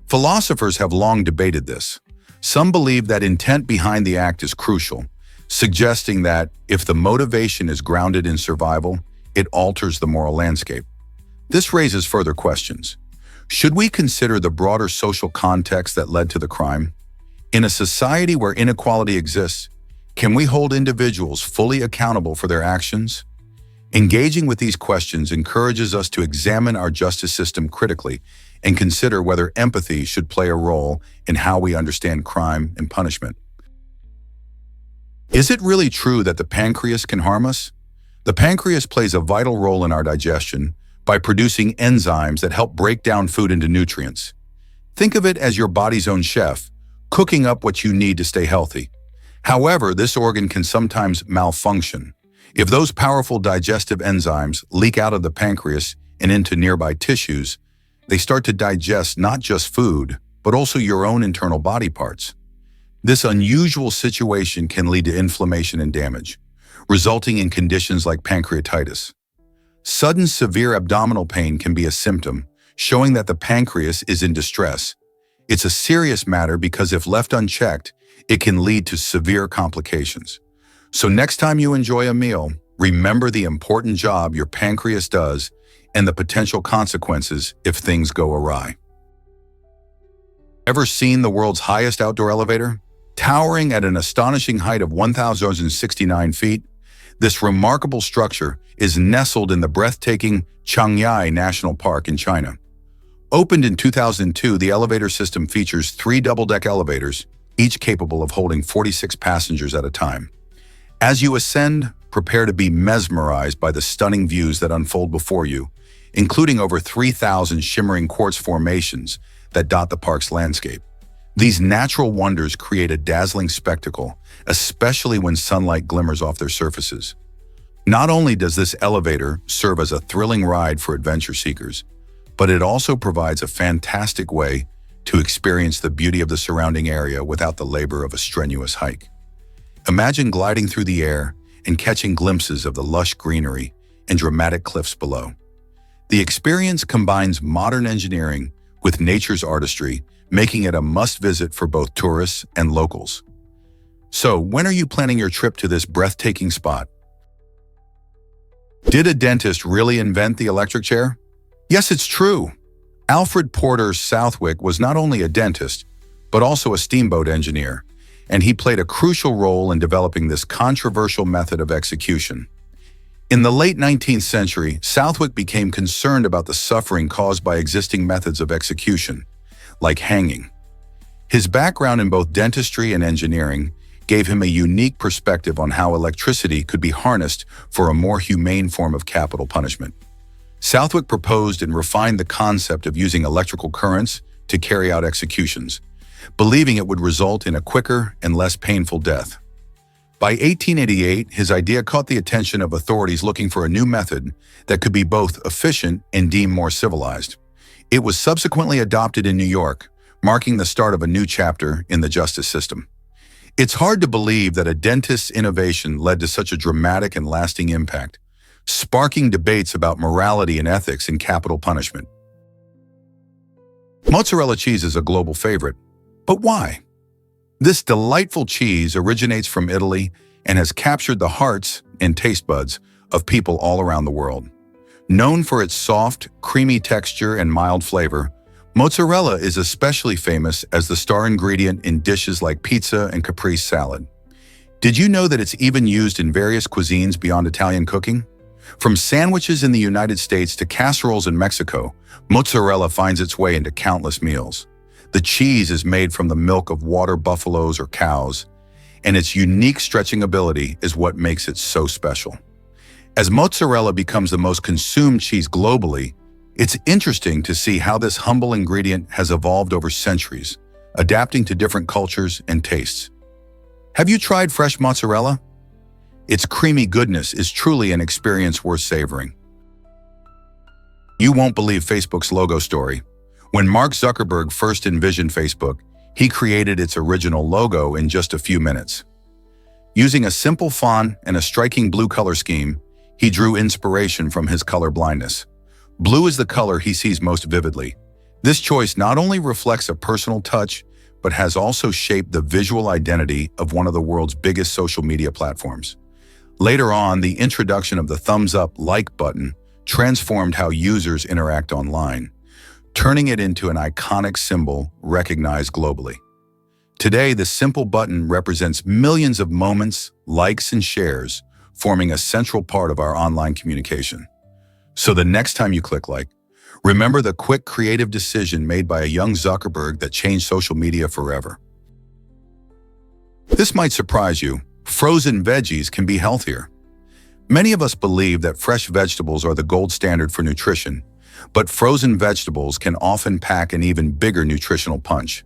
Philosophers have long debated this. Some believe that intent behind the act is crucial, suggesting that if the motivation is grounded in survival, it alters the moral landscape. This raises further questions. Should we consider the broader social context that led to the crime? In a society where inequality exists, can we hold individuals fully accountable for their actions? Engaging with these questions encourages us to examine our justice system critically and consider whether empathy should play a role in how we understand crime and punishment. Is it really true that the pancreas can harm us? The pancreas plays a vital role in our digestion by producing enzymes that help break down food into nutrients. Think of it as your body's own chef, cooking up what you need to stay healthy. However, this organ can sometimes malfunction. If those powerful digestive enzymes leak out of the pancreas and into nearby tissues, they start to digest not just food, but also your own internal body parts. This unusual situation can lead to inflammation and damage, resulting in conditions like pancreatitis. Sudden severe abdominal pain can be a symptom, showing that the pancreas is in distress. It's a serious matter because if left unchecked, it can lead to severe complications. So next time you enjoy a meal, remember the important job your pancreas does and the potential consequences if things go awry. Ever seen the world's highest outdoor elevator? Towering at an astonishing height of 1,069 feet, this remarkable structure is nestled in the breathtaking Changyai National Park in China. Opened in 2002, the elevator system features 3 double-deck elevators, each capable of holding 46 passengers at a time. As you ascend, prepare to be mesmerized by the stunning views that unfold before you, including over 3,000 shimmering quartz formations that dot the park's landscape. These natural wonders create a dazzling spectacle, especially when sunlight glimmers off their surfaces. Not only does this elevator serve as a thrilling ride for adventure seekers, but it also provides a fantastic way to experience the beauty of the surrounding area without the labor of a strenuous hike. Imagine gliding through the air and catching glimpses of the lush greenery and dramatic cliffs below. The experience combines modern engineering with nature's artistry, making it a must-visit for both tourists and locals. So, when are you planning your trip to this breathtaking spot? Did a dentist really invent the electric chair? Yes, it's true. Alfred Porter Southwick was not only a dentist, but also a steamboat engineer, and he played a crucial role in developing this controversial method of execution. In the late 19th century, Southwick became concerned about the suffering caused by existing methods of execution, like hanging. His background in both dentistry and engineering gave him a unique perspective on how electricity could be harnessed for a more humane form of capital punishment. Southwick proposed and refined the concept of using electrical currents to carry out executions, believing it would result in a quicker and less painful death. By 1888, his idea caught the attention of authorities looking for a new method that could be both efficient and deemed more civilized. It was subsequently adopted in New York, marking the start of a new chapter in the justice system. It's hard to believe that a dentist's innovation led to such a dramatic and lasting impact, sparking debates about morality and ethics in capital punishment. Mozzarella cheese is a global favorite, but why? This delightful cheese originates from Italy and has captured the hearts and taste buds of people all around the world. Known for its soft, creamy texture and mild flavor, mozzarella is especially famous as the star ingredient in dishes like pizza and caprese salad. Did you know that it's even used in various cuisines beyond Italian cooking? From sandwiches in the United States to casseroles in Mexico, mozzarella finds its way into countless meals. The cheese is made from the milk of water buffaloes or cows, and its unique stretching ability is what makes it so special. As mozzarella becomes the most consumed cheese globally, it's interesting to see how this humble ingredient has evolved over centuries, adapting to different cultures and tastes. Have you tried fresh mozzarella? Its creamy goodness is truly an experience worth savoring. You won't believe Facebook's logo story. When Mark Zuckerberg first envisioned Facebook, he created its original logo in just a few minutes. Using a simple font and a striking blue color scheme, he drew inspiration from his color blindness. Blue is the color he sees most vividly. This choice not only reflects a personal touch, but has also shaped the visual identity of one of the world's biggest social media platforms. Later on, the introduction of the thumbs up like button transformed how users interact online, turning it into an iconic symbol recognized globally. Today, the simple button represents millions of moments, likes, and shares, forming a central part of our online communication. So the next time you click like, remember the quick creative decision made by a young Zuckerberg that changed social media forever. This might surprise you. Frozen veggies can be healthier. Many of us believe that fresh vegetables are the gold standard for nutrition, but frozen vegetables can often pack an even bigger nutritional punch.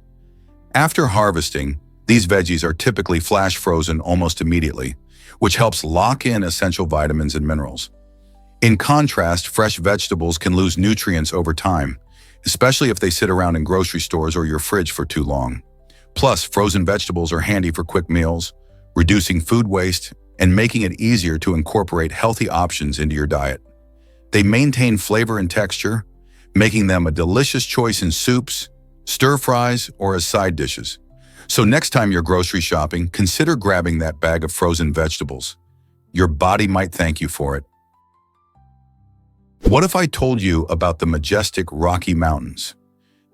After harvesting, these veggies are typically flash frozen almost immediately, which helps lock in essential vitamins and minerals. In contrast, fresh vegetables can lose nutrients over time, especially if they sit around in grocery stores or your fridge for too long. Plus, frozen vegetables are handy for quick meals, reducing food waste and making it easier to incorporate healthy options into your diet. They maintain flavor and texture, making them a delicious choice in soups, stir-fries, or as side dishes. So next time you're grocery shopping, consider grabbing that bag of frozen vegetables. Your body might thank you for it. What if I told you about the majestic Rocky Mountains?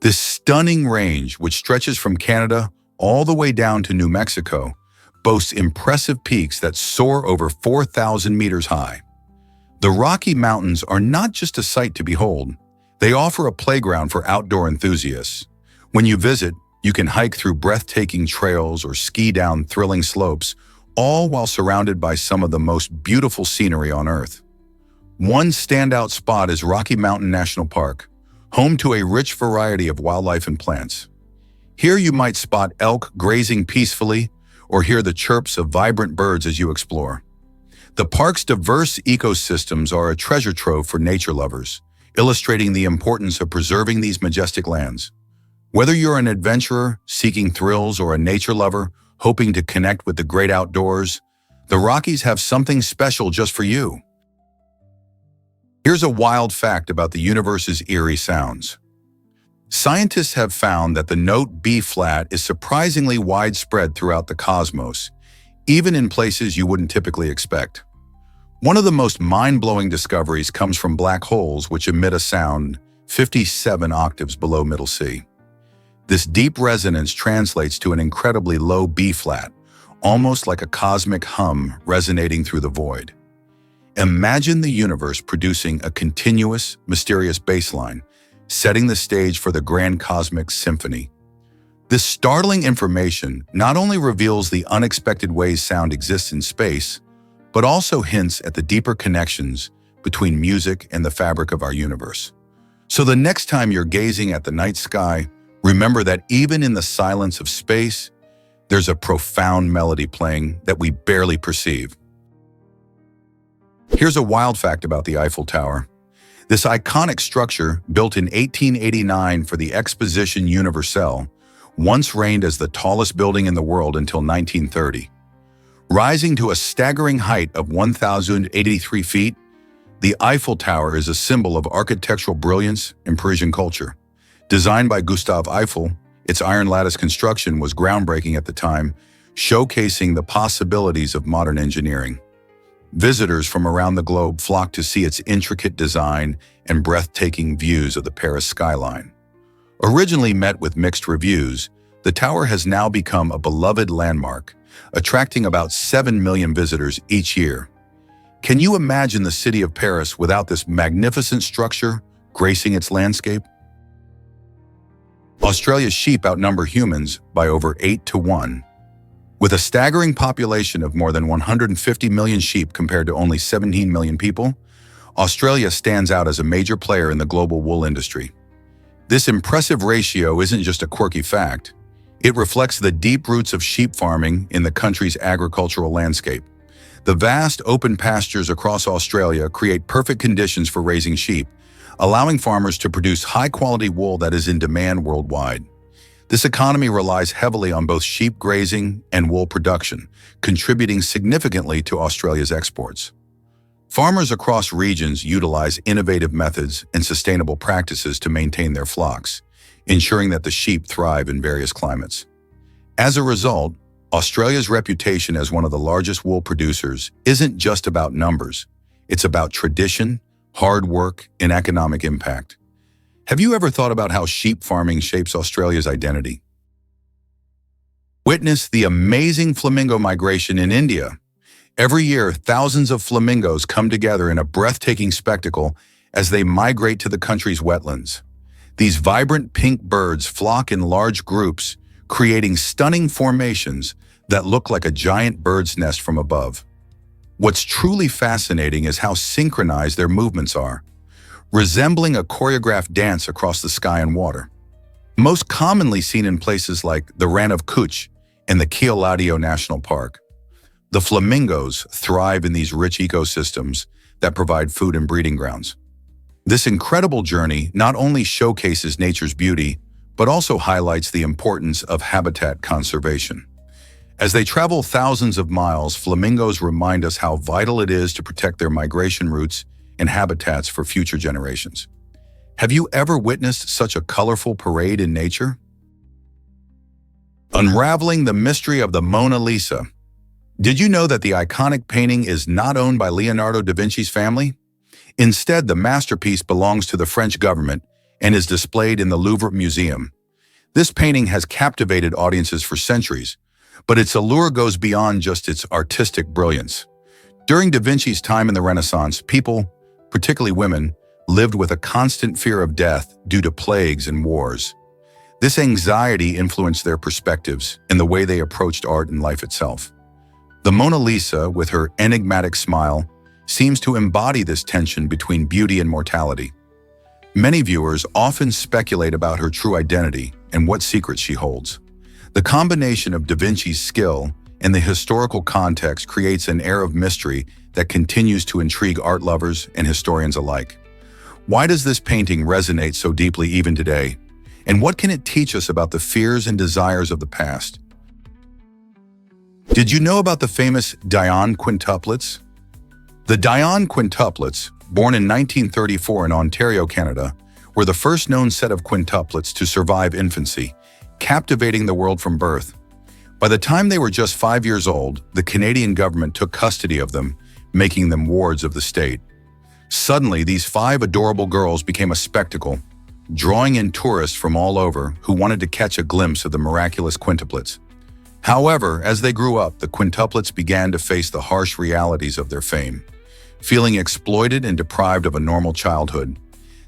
This stunning range, which stretches from Canada all the way down to New Mexico, boasts impressive peaks that soar over 4,000 meters high. The Rocky Mountains are not just a sight to behold. They offer a playground for outdoor enthusiasts. When you visit, you can hike through breathtaking trails or ski down thrilling slopes, all while surrounded by some of the most beautiful scenery on Earth. One standout spot is Rocky Mountain National Park, home to a rich variety of wildlife and plants. Here you might spot elk grazing peacefully or hear the chirps of vibrant birds as you explore. The park's diverse ecosystems are a treasure trove for nature lovers, illustrating the importance of preserving these majestic lands. Whether you're an adventurer seeking thrills or a nature lover hoping to connect with the great outdoors, the Rockies have something special just for you. Here's a wild fact about the universe's eerie sounds. Scientists have found that the note B-flat is surprisingly widespread throughout the cosmos, even in places you wouldn't typically expect. One of the most mind-blowing discoveries comes from black holes, which emit a sound 57 octaves below middle C. This deep resonance translates to an incredibly low B-flat, almost like a cosmic hum resonating through the void. Imagine the universe producing a continuous, mysterious bass line, setting the stage for the grand cosmic symphony. This startling information not only reveals the unexpected ways sound exists in space, but also hints at the deeper connections between music and the fabric of our universe. So the next time you're gazing at the night sky, remember that even in the silence of space, there's a profound melody playing that we barely perceive. Here's a wild fact about the Eiffel Tower. This iconic structure, built in 1889 for the Exposition Universelle, once reigned as the tallest building in the world until 1930. Rising to a staggering height of 1,083 feet, the Eiffel Tower is a symbol of architectural brilliance and Parisian culture. Designed by Gustave Eiffel, its iron lattice construction was groundbreaking at the time, showcasing the possibilities of modern engineering. Visitors from around the globe flocked to see its intricate design and breathtaking views of the Paris skyline. Originally met with mixed reviews, the tower has now become a beloved landmark, attracting about 7 million visitors each year. Can you imagine the city of Paris without this magnificent structure gracing its landscape? Australia's sheep outnumber humans by over 8 to 1. With a staggering population of more than 150 million sheep compared to only 17 million people, Australia stands out as a major player in the global wool industry. This impressive ratio isn't just a quirky fact. It reflects the deep roots of sheep farming in the country's agricultural landscape. The vast open pastures across Australia create perfect conditions for raising sheep, allowing farmers to produce high-quality wool that is in demand worldwide. This economy relies heavily on both sheep grazing and wool production, contributing significantly to Australia's exports. Farmers across regions utilize innovative methods and sustainable practices to maintain their flocks, ensuring that the sheep thrive in various climates. As a result, Australia's reputation as one of the largest wool producers isn't just about numbers. It's about tradition, hard work, and economic impact. Have you ever thought about how sheep farming shapes Australia's identity? Witness the amazing flamingo migration in India. Every year, thousands of flamingos come together in a breathtaking spectacle as they migrate to the country's wetlands. These vibrant pink birds flock in large groups, creating stunning formations that look like a giant bird's nest from above. What's truly fascinating is how synchronized their movements are, resembling a choreographed dance across the sky and water. Most commonly seen in places like the Rann of Kutch and the Keoladeo National Park. The flamingos thrive in these rich ecosystems that provide food and breeding grounds. This incredible journey not only showcases nature's beauty, but also highlights the importance of habitat conservation. As they travel thousands of miles, flamingos remind us how vital it is to protect their migration routes and habitats for future generations. Have you ever witnessed such a colorful parade in nature? Unraveling the mystery of the Mona Lisa. Did you know that the iconic painting is not owned by Leonardo da Vinci's family? Instead, the masterpiece belongs to the French government and is displayed in the Louvre Museum. This painting has captivated audiences for centuries, but its allure goes beyond just its artistic brilliance. During Da Vinci's time in the Renaissance, people, particularly women, lived with a constant fear of death due to plagues and wars. This anxiety influenced their perspectives and the way they approached art and life itself. The Mona Lisa, with her enigmatic smile, seems to embody this tension between beauty and mortality. Many viewers often speculate about her true identity and what secrets she holds. The combination of Da Vinci's skill and the historical context creates an air of mystery that continues to intrigue art lovers and historians alike. Why does this painting resonate so deeply even today? And what can it teach us about the fears and desires of the past? Did you know about the famous Dion quintuplets? The Dion quintuplets, born in 1934 in Ontario, Canada, were the first known set of quintuplets to survive infancy, captivating the world from birth. By the time they were just 5 years old, the Canadian government took custody of them, making them wards of the state. Suddenly, these 5 adorable girls became a spectacle, drawing in tourists from all over who wanted to catch a glimpse of the miraculous quintuplets. However, as they grew up, the quintuplets began to face the harsh realities of their fame. Feeling exploited and deprived of a normal childhood,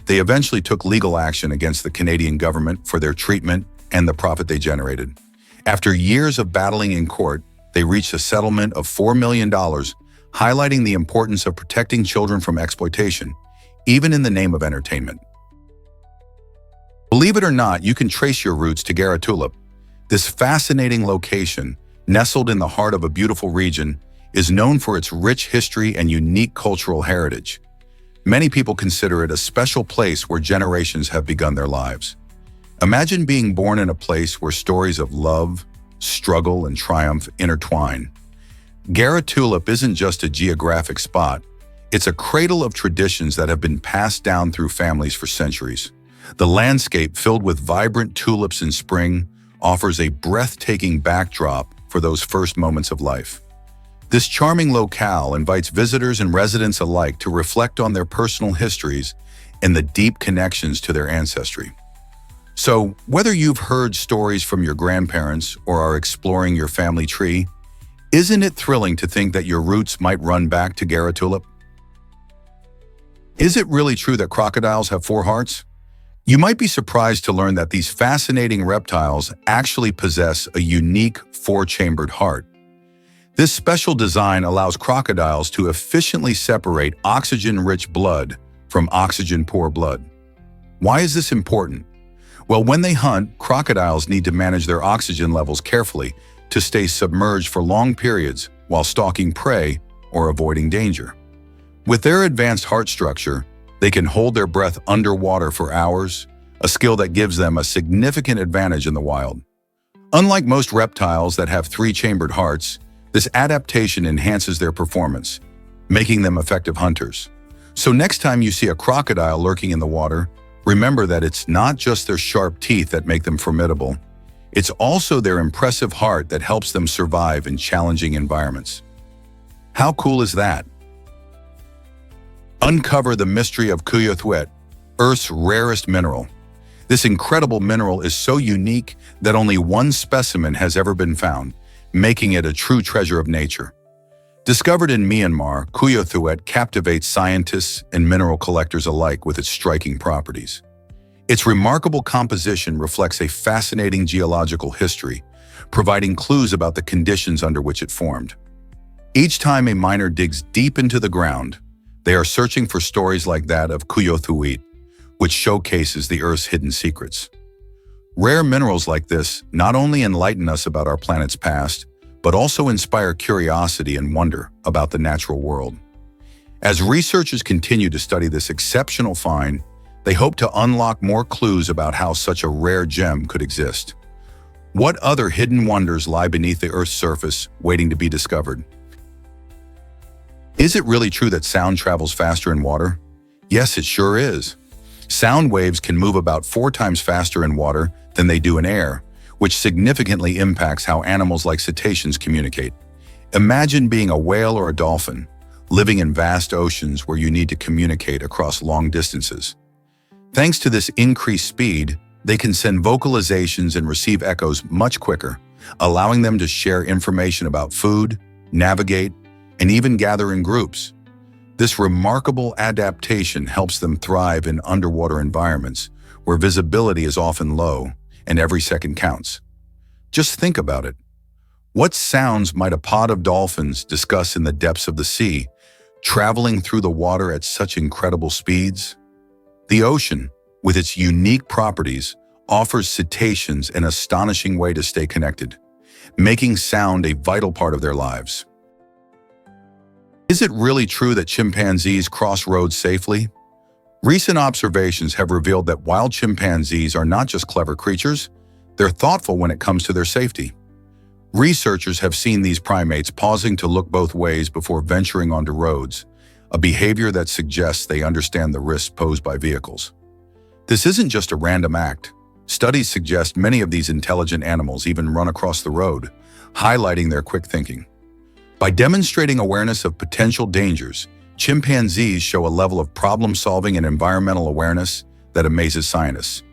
they eventually took legal action against the Canadian government for their treatment and the profit they generated. After years of battling in court, they reached a settlement of $4 million, highlighting the importance of protecting children from exploitation, even in the name of entertainment. Believe it or not, you can trace your roots to Garatulip. This fascinating location, nestled in the heart of a beautiful region, is known for its rich history and unique cultural heritage. Many people consider it a special place where generations have begun their lives. Imagine being born in a place where stories of love, struggle, and triumph intertwine. Garatulip isn't just a geographic spot, it's a cradle of traditions that have been passed down through families for centuries. The landscape, filled with vibrant tulips in spring, offers a breathtaking backdrop for those first moments of life. This charming locale invites visitors and residents alike to reflect on their personal histories and the deep connections to their ancestry. So, whether you've heard stories from your grandparents or are exploring your family tree, isn't it thrilling to think that your roots might run back to Garatulip? Is it really true that crocodiles have 4 hearts? You might be surprised to learn that these fascinating reptiles actually possess a unique 4-chambered heart. This special design allows crocodiles to efficiently separate oxygen-rich blood from oxygen-poor blood. Why is this important? Well, when they hunt, crocodiles need to manage their oxygen levels carefully to stay submerged for long periods while stalking prey or avoiding danger. With their advanced heart structure, they can hold their breath underwater for hours, a skill that gives them a significant advantage in the wild. Unlike most reptiles that have 3-chambered hearts, this adaptation enhances their performance, making them effective hunters. So next time you see a crocodile lurking in the water, remember that it's not just their sharp teeth that make them formidable. It's also their impressive heart that helps them survive in challenging environments. How cool is that? Uncover the mystery of curated, Earth's rarest mineral. This incredible mineral is so unique that only one specimen has ever been found, making it a true treasure of nature. Discovered in Myanmar, curated captivates scientists and mineral collectors alike with its striking properties. Its remarkable composition reflects a fascinating geological history, providing clues about the conditions under which it formed. Each time a miner digs deep into the ground, they are searching for stories like that of curated, which showcases the Earth's hidden secrets. Rare minerals like this not only enlighten us about our planet's past, but also inspire curiosity and wonder about the natural world. As researchers continue to study this exceptional find, they hope to unlock more clues about how such a rare gem could exist. What other hidden wonders lie beneath the Earth's surface, waiting to be discovered? Is it really true that sound travels faster in water? Yes, it sure is. Sound waves can move about 4 times faster in water than they do in air, which significantly impacts how animals like cetaceans communicate. Imagine being a whale or a dolphin, living in vast oceans where you need to communicate across long distances. Thanks to this increased speed, they can send vocalizations and receive echoes much quicker, allowing them to share information about food, navigate, and even gather in groups. This remarkable adaptation helps them thrive in underwater environments where visibility is often low and every second counts. Just think about it. What sounds might a pod of dolphins discuss in the depths of the sea, traveling through the water at such incredible speeds? The ocean, with its unique properties, offers cetaceans an astonishing way to stay connected, making sound a vital part of their lives. Is it really true that chimpanzees cross roads safely? Recent observations have revealed that wild chimpanzees are not just clever creatures, they're thoughtful when it comes to their safety. Researchers have seen these primates pausing to look both ways before venturing onto roads, a behavior that suggests they understand the risks posed by vehicles. This isn't just a random act. Studies suggest many of these intelligent animals even run across the road, highlighting their quick thinking. By demonstrating awareness of potential dangers, chimpanzees show a level of problem-solving and environmental awareness that amazes scientists.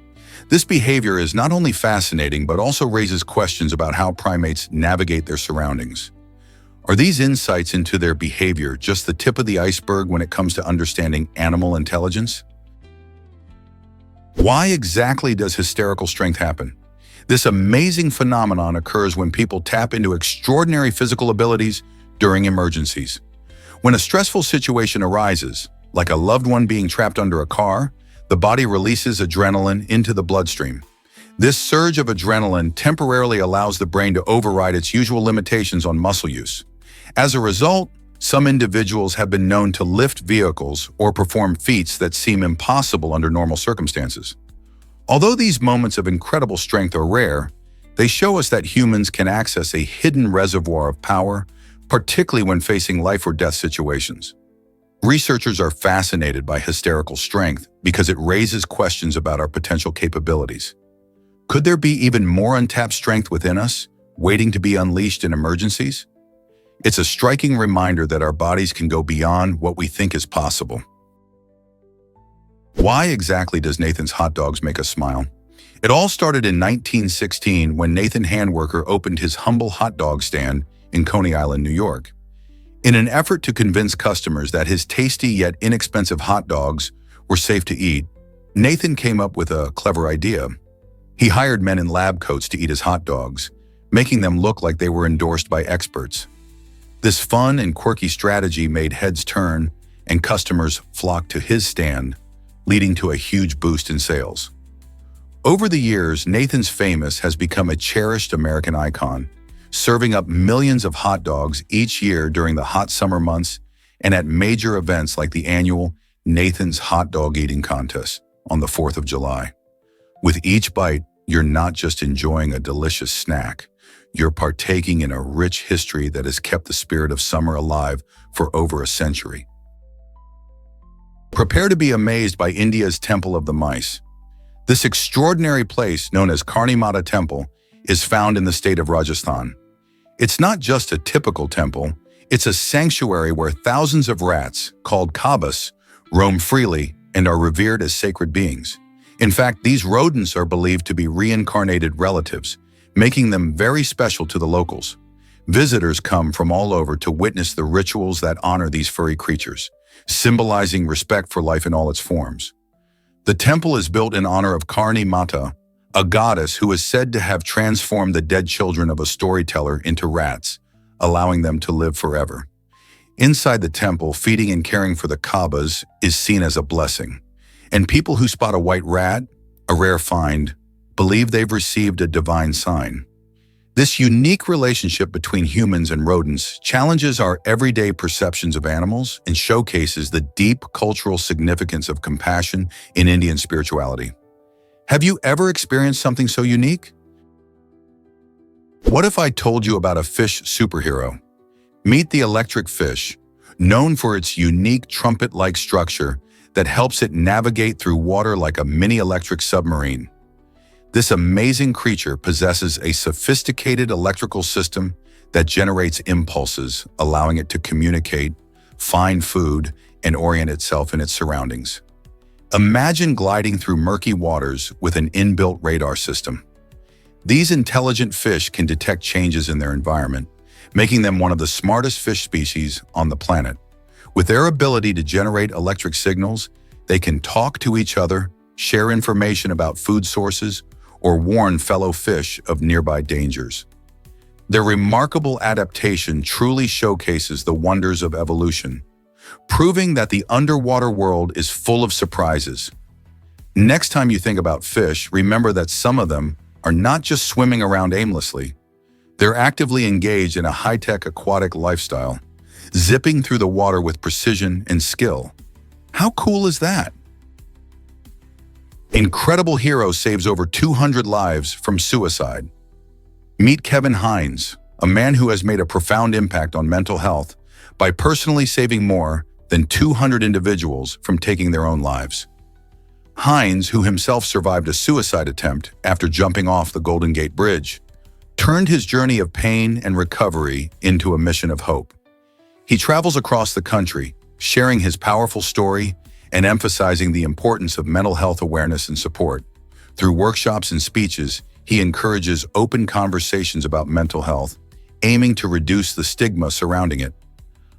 This behavior is not only fascinating, but also raises questions about how primates navigate their surroundings. Are these insights into their behavior just the tip of the iceberg when it comes to understanding animal intelligence? Why exactly does hysterical strength happen? This amazing phenomenon occurs when people tap into extraordinary physical abilities during emergencies. When a stressful situation arises, like a loved one being trapped under a car, the body releases adrenaline into the bloodstream. This surge of adrenaline temporarily allows the brain to override its usual limitations on muscle use. As a result, some individuals have been known to lift vehicles or perform feats that seem impossible under normal circumstances. Although these moments of incredible strength are rare, they show us that humans can access a hidden reservoir of power, particularly when facing life or death situations. Researchers are fascinated by hysterical strength because it raises questions about our potential capabilities. Could there be even more untapped strength within us, waiting to be unleashed in emergencies? It's a striking reminder that our bodies can go beyond what we think is possible. Why exactly does Nathan's Hot Dogs make us smile? It all started in 1916 when Nathan Handwerker opened his humble hot dog stand in Coney Island, New York. In an effort to convince customers that his tasty yet inexpensive hot dogs were safe to eat, Nathan came up with a clever idea. He hired men in lab coats to eat his hot dogs, making them look like they were endorsed by experts. This fun and quirky strategy made heads turn and customers flocked to his stand, leading to a huge boost in sales. Over the years, Nathan's Famous has become a cherished American icon, serving up millions of hot dogs each year during the hot summer months and at major events like the annual Nathan's Hot Dog Eating Contest on the 4th of July. With each bite, you're not just enjoying a delicious snack, you're partaking in a rich history that has kept the spirit of summer alive for over a century. Prepare to be amazed by India's Temple of the Mice. This extraordinary place, known as Karni Mata Temple, is found in the state of Rajasthan. It's not just a typical temple, it's a sanctuary where thousands of rats, called kabas, roam freely and are revered as sacred beings. In fact, these rodents are believed to be reincarnated relatives, making them very special to the locals. Visitors come from all over to witness the rituals that honor these furry creatures, symbolizing respect for life in all its forms. The temple is built in honor of Karni Mata, a goddess who is said to have transformed the dead children of a storyteller into rats, allowing them to live forever. Inside the temple, feeding and caring for the kabas is seen as a blessing, and people who spot a white rat, a rare find, believe they've received a divine sign. This unique relationship between humans and rodents challenges our everyday perceptions of animals and showcases the deep cultural significance of compassion in Indian spirituality. Have you ever experienced something so unique? What if I told you about a fish superhero? Meet the electric fish, known for its unique trumpet-like structure that helps it navigate through water like a mini electric submarine. This amazing creature possesses a sophisticated electrical system that generates impulses, allowing it to communicate, find food, and orient itself in its surroundings. Imagine gliding through murky waters with an inbuilt radar system. These intelligent fish can detect changes in their environment, making them one of the smartest fish species on the planet. With their ability to generate electric signals, they can talk to each other, share information about food sources, or warn fellow fish of nearby dangers. Their remarkable adaptation truly showcases the wonders of evolution, proving that the underwater world is full of surprises. Next time you think about fish, remember that some of them are not just swimming around aimlessly. They're actively engaged in a high-tech aquatic lifestyle, zipping through the water with precision and skill. How cool is that? Incredible hero saves over 200 lives from suicide. Meet Kevin Hines, a man who has made a profound impact on mental health by personally saving more than 200 individuals from taking their own lives. Hines, who himself survived a suicide attempt after jumping off the Golden Gate Bridge, turned his journey of pain and recovery into a mission of hope. He travels across the country, sharing his powerful story and emphasizing the importance of mental health awareness and support. Through workshops and speeches, he encourages open conversations about mental health, aiming to reduce the stigma surrounding it.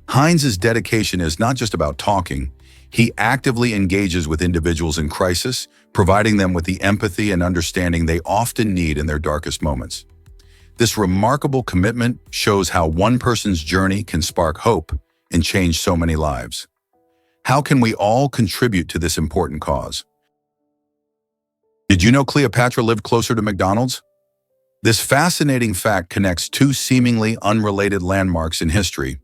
Hines' dedication is not just about talking, He actively engages with individuals in crisis, providing them with the empathy and understanding they often need in their darkest moments. This remarkable commitment shows how one person's journey can spark hope and change so many lives. How can we all contribute to this important cause? Did you know Cleopatra lived closer to McDonald's? This fascinating fact connects two seemingly unrelated landmarks in history.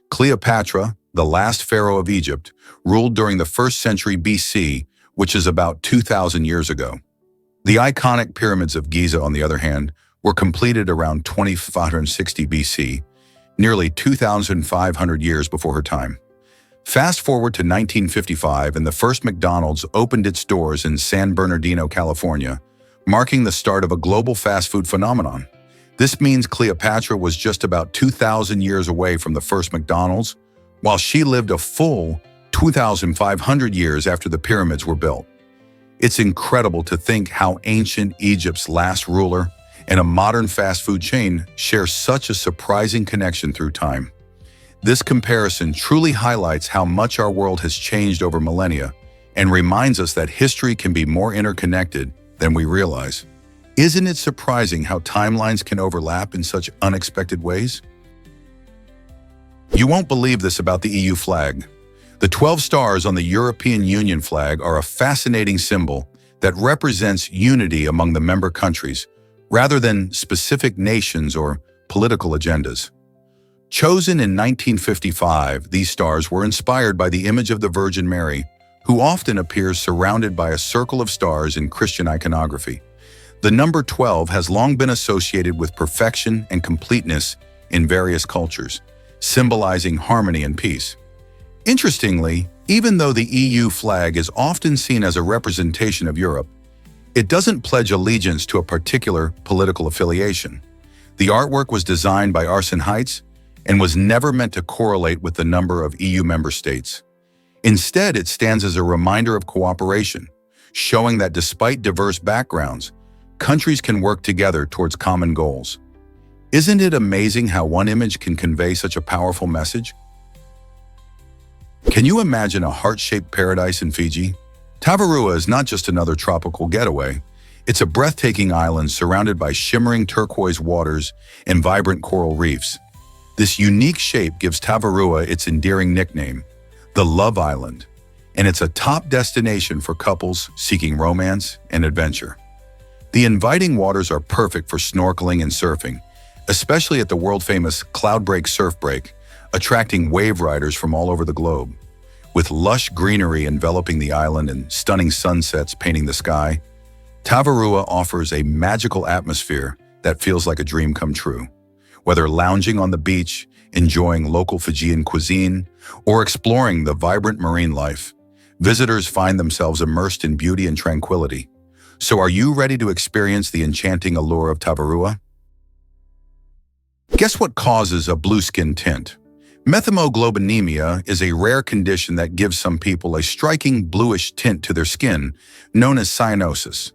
Cleopatra, the last pharaoh of Egypt, ruled during the 1st century BC, which is about 2,000 years ago. The iconic pyramids of Giza, on the other hand, were completed around 2560 BC, nearly 2,500 years before her time. Fast forward to 1955, and the first McDonald's opened its doors in San Bernardino, California, marking the start of a global fast food phenomenon. This means Cleopatra was just about 2,000 years away from the first McDonald's, while she lived a full 2,500 years after the pyramids were built. It's incredible to think how ancient Egypt's last ruler and a modern fast food chain share such a surprising connection through time. This comparison truly highlights how much our world has changed over millennia and reminds us that history can be more interconnected than we realize. Isn't it surprising how timelines can overlap in such unexpected ways? You won't believe this about the EU flag. The 12 stars on the European Union flag are a fascinating symbol that represents unity among the member countries, rather than specific nations or political agendas. Chosen in 1955, these stars were inspired by the image of the Virgin Mary, who often appears surrounded by a circle of stars in Christian iconography. The number 12 has long been associated with perfection and completeness in various cultures, symbolizing harmony and peace. Interestingly, even though the EU flag is often seen as a representation of Europe, it doesn't pledge allegiance to a particular political affiliation. The artwork was designed by Arsene Heitz and was never meant to correlate with the number of EU member states. Instead, it stands as a reminder of cooperation, showing that despite diverse backgrounds, countries can work together towards common goals. Isn't it amazing how one image can convey such a powerful message? Can you imagine a heart-shaped paradise in Fiji? Tavarua is not just another tropical getaway. It's a breathtaking island surrounded by shimmering turquoise waters and vibrant coral reefs. This unique shape gives Tavarua its endearing nickname, the Love Island, and it's a top destination for couples seeking romance and adventure. The inviting waters are perfect for snorkeling and surfing, especially at the world-famous Cloudbreak Surf Break, attracting wave riders from all over the globe. With lush greenery enveloping the island and stunning sunsets painting the sky, Tavarua offers a magical atmosphere that feels like a dream come true. Whether lounging on the beach, enjoying local Fijian cuisine, or exploring the vibrant marine life, visitors find themselves immersed in beauty and tranquility. So are you ready to experience the enchanting allure of Tavarua? Guess what causes a blue skin tint? Methemoglobinemia is a rare condition that gives some people a striking bluish tint to their skin, known as cyanosis.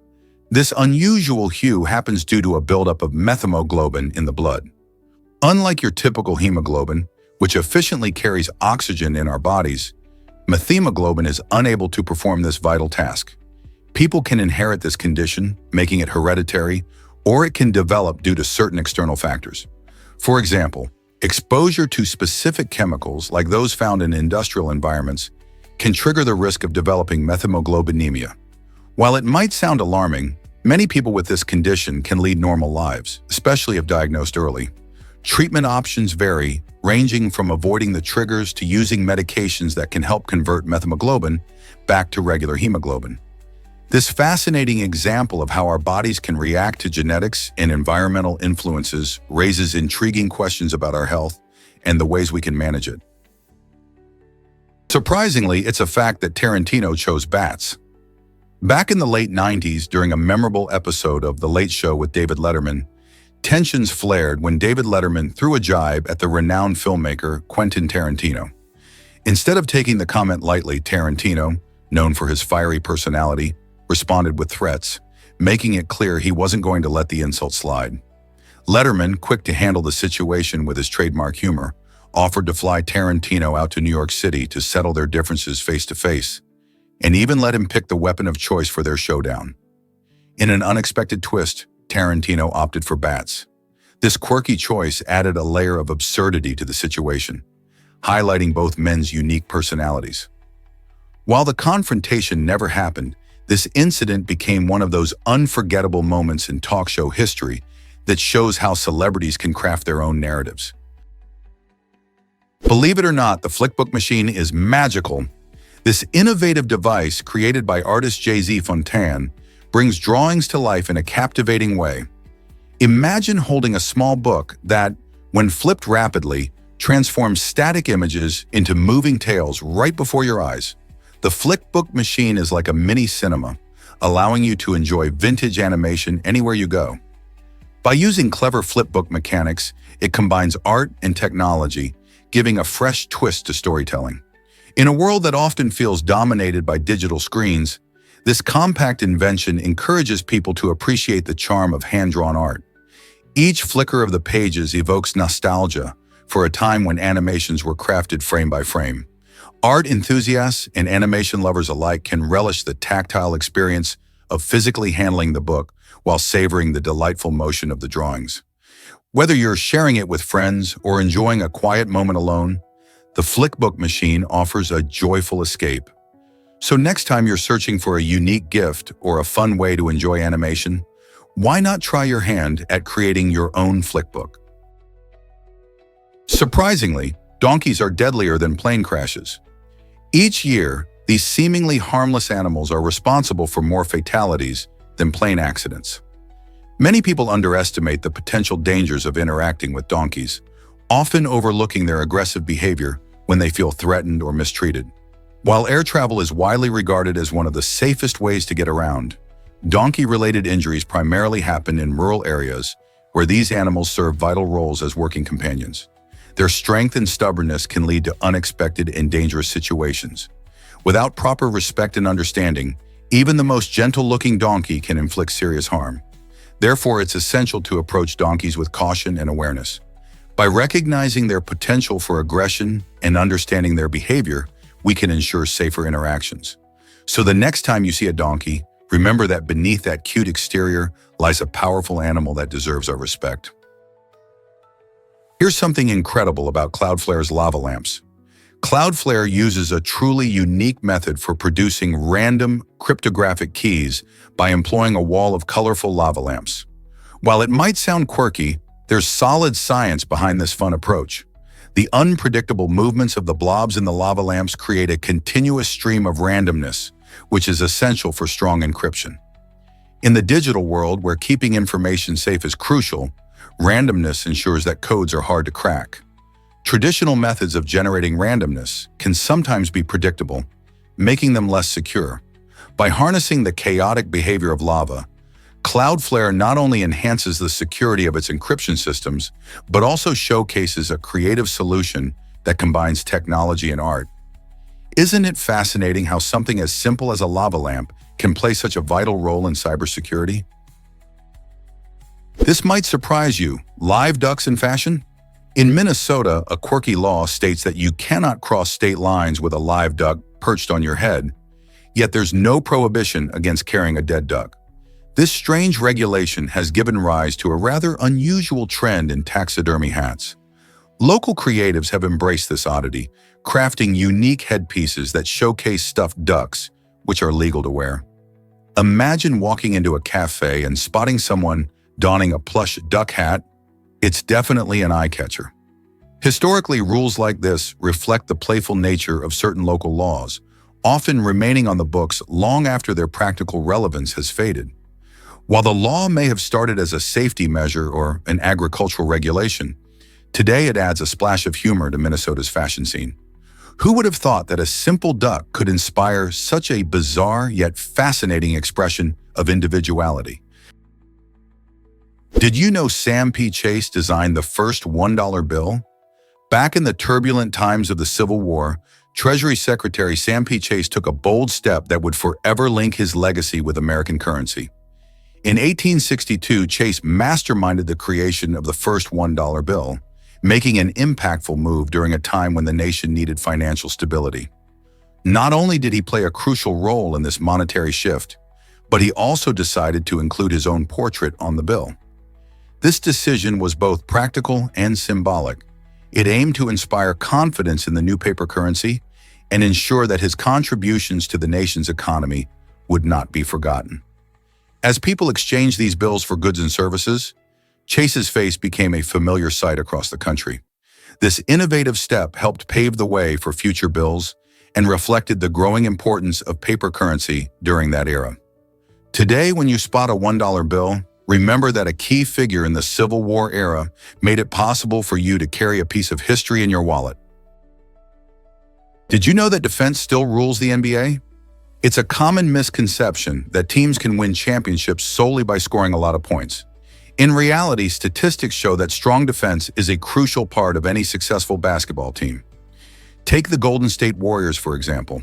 This unusual hue happens due to a buildup of methemoglobin in the blood. Unlike your typical hemoglobin, which efficiently carries oxygen in our bodies, methemoglobin is unable to perform this vital task. People can inherit this condition, making it hereditary, or it can develop due to certain external factors. For example, exposure to specific chemicals like those found in industrial environments can trigger the risk of developing methemoglobinemia. While it might sound alarming, many people with this condition can lead normal lives, especially if diagnosed early. Treatment options vary, ranging from avoiding the triggers to using medications that can help convert methemoglobin back to regular hemoglobin. This fascinating example of how our bodies can react to genetics and environmental influences raises intriguing questions about our health and the ways we can manage it. Surprisingly, it's a fact that Tarantino chose bats. Back in the late 90s, during a memorable episode of The Late Show with David Letterman, tensions flared when David Letterman threw a jibe at the renowned filmmaker Quentin Tarantino. Instead of taking the comment lightly, Tarantino, known for his fiery personality, responded with threats, making it clear he wasn't going to let the insult slide. Letterman, quick to handle the situation with his trademark humor, offered to fly Tarantino out to New York City to settle their differences face to face, and even let him pick the weapon of choice for their showdown. In an unexpected twist, Tarantino opted for bats. This quirky choice added a layer of absurdity to the situation, highlighting both men's unique personalities. While the confrontation never happened, this incident became one of those unforgettable moments in talk show history that shows how celebrities can craft their own narratives. Believe it or not, the Flickbook machine is magical. This innovative device, created by artist J.Z. Fontaine, brings drawings to life in a captivating way. Imagine holding a small book that, when flipped rapidly, transforms static images into moving tales right before your eyes. The Flickbook machine is like a mini cinema, allowing you to enjoy vintage animation anywhere you go. By using clever flipbook mechanics, it combines art and technology, giving a fresh twist to storytelling. In a world that often feels dominated by digital screens, this compact invention encourages people to appreciate the charm of hand-drawn art. Each flicker of the pages evokes nostalgia for a time when animations were crafted frame by frame. Art enthusiasts and animation lovers alike can relish the tactile experience of physically handling the book while savoring the delightful motion of the drawings. Whether you're sharing it with friends or enjoying a quiet moment alone, the Flickbook machine offers a joyful escape. So next time you're searching for a unique gift or a fun way to enjoy animation, why not try your hand at creating your own Flickbook? Surprisingly, donkeys are deadlier than plane crashes. Each year, these seemingly harmless animals are responsible for more fatalities than plane accidents. Many people underestimate the potential dangers of interacting with donkeys, often overlooking their aggressive behavior when they feel threatened or mistreated. While air travel is widely regarded as one of the safest ways to get around, donkey-related injuries primarily happen in rural areas where these animals serve vital roles as working companions. Their strength and stubbornness can lead to unexpected and dangerous situations. Without proper respect and understanding, even the most gentle-looking donkey can inflict serious harm. Therefore, it's essential to approach donkeys with caution and awareness. By recognizing their potential for aggression and understanding their behavior, we can ensure safer interactions. So the next time you see a donkey, remember that beneath that cute exterior lies a powerful animal that deserves our respect. Here's something incredible about Cloudflare's lava lamps. Cloudflare uses a truly unique method for producing random cryptographic keys by employing a wall of colorful lava lamps. While it might sound quirky, there's solid science behind this fun approach. The unpredictable movements of the blobs in the lava lamps create a continuous stream of randomness, which is essential for strong encryption. In the digital world, where keeping information safe is crucial, randomness ensures that codes are hard to crack. Traditional methods of generating randomness can sometimes be predictable, making them less secure. By harnessing the chaotic behavior of lava, Cloudflare not only enhances the security of its encryption systems, but also showcases a creative solution that combines technology and art. Isn't it fascinating how something as simple as a lava lamp can play such a vital role in cybersecurity? This might surprise you. Live ducks in fashion? In Minnesota, a quirky law states that you cannot cross state lines with a live duck perched on your head, yet there's no prohibition against carrying a dead duck. This strange regulation has given rise to a rather unusual trend in taxidermy hats. Local creatives have embraced this oddity, crafting unique headpieces that showcase stuffed ducks, which are legal to wear. Imagine walking into a cafe and spotting someone donning a plush duck hat. It's definitely an eye-catcher. Historically, rules like this reflect the playful nature of certain local laws, often remaining on the books long after their practical relevance has faded. While the law may have started as a safety measure or an agricultural regulation, today it adds a splash of humor to Minnesota's fashion scene. Who would have thought that a simple duck could inspire such a bizarre yet fascinating expression of individuality? Did you know Sam P. Chase designed the first $1 bill? Back in the turbulent times of the Civil War, Treasury Secretary Sam P. Chase took a bold step that would forever link his legacy with American currency. In 1862, Chase masterminded the creation of the first $1 bill, making an impactful move during a time when the nation needed financial stability. Not only did he play a crucial role in this monetary shift, but he also decided to include his own portrait on the bill. This decision was both practical and symbolic. It aimed to inspire confidence in the new paper currency and ensure that his contributions to the nation's economy would not be forgotten. As people exchanged these bills for goods and services, Chase's face became a familiar sight across the country. This innovative step helped pave the way for future bills and reflected the growing importance of paper currency during that era. Today, when you spot a $1 bill, remember that a key figure in the Civil War era made it possible for you to carry a piece of history in your wallet. Did you know that defense still rules the NBA? It's a common misconception that teams can win championships solely by scoring a lot of points. In reality, statistics show that strong defense is a crucial part of any successful basketball team. Take the Golden State Warriors, for example.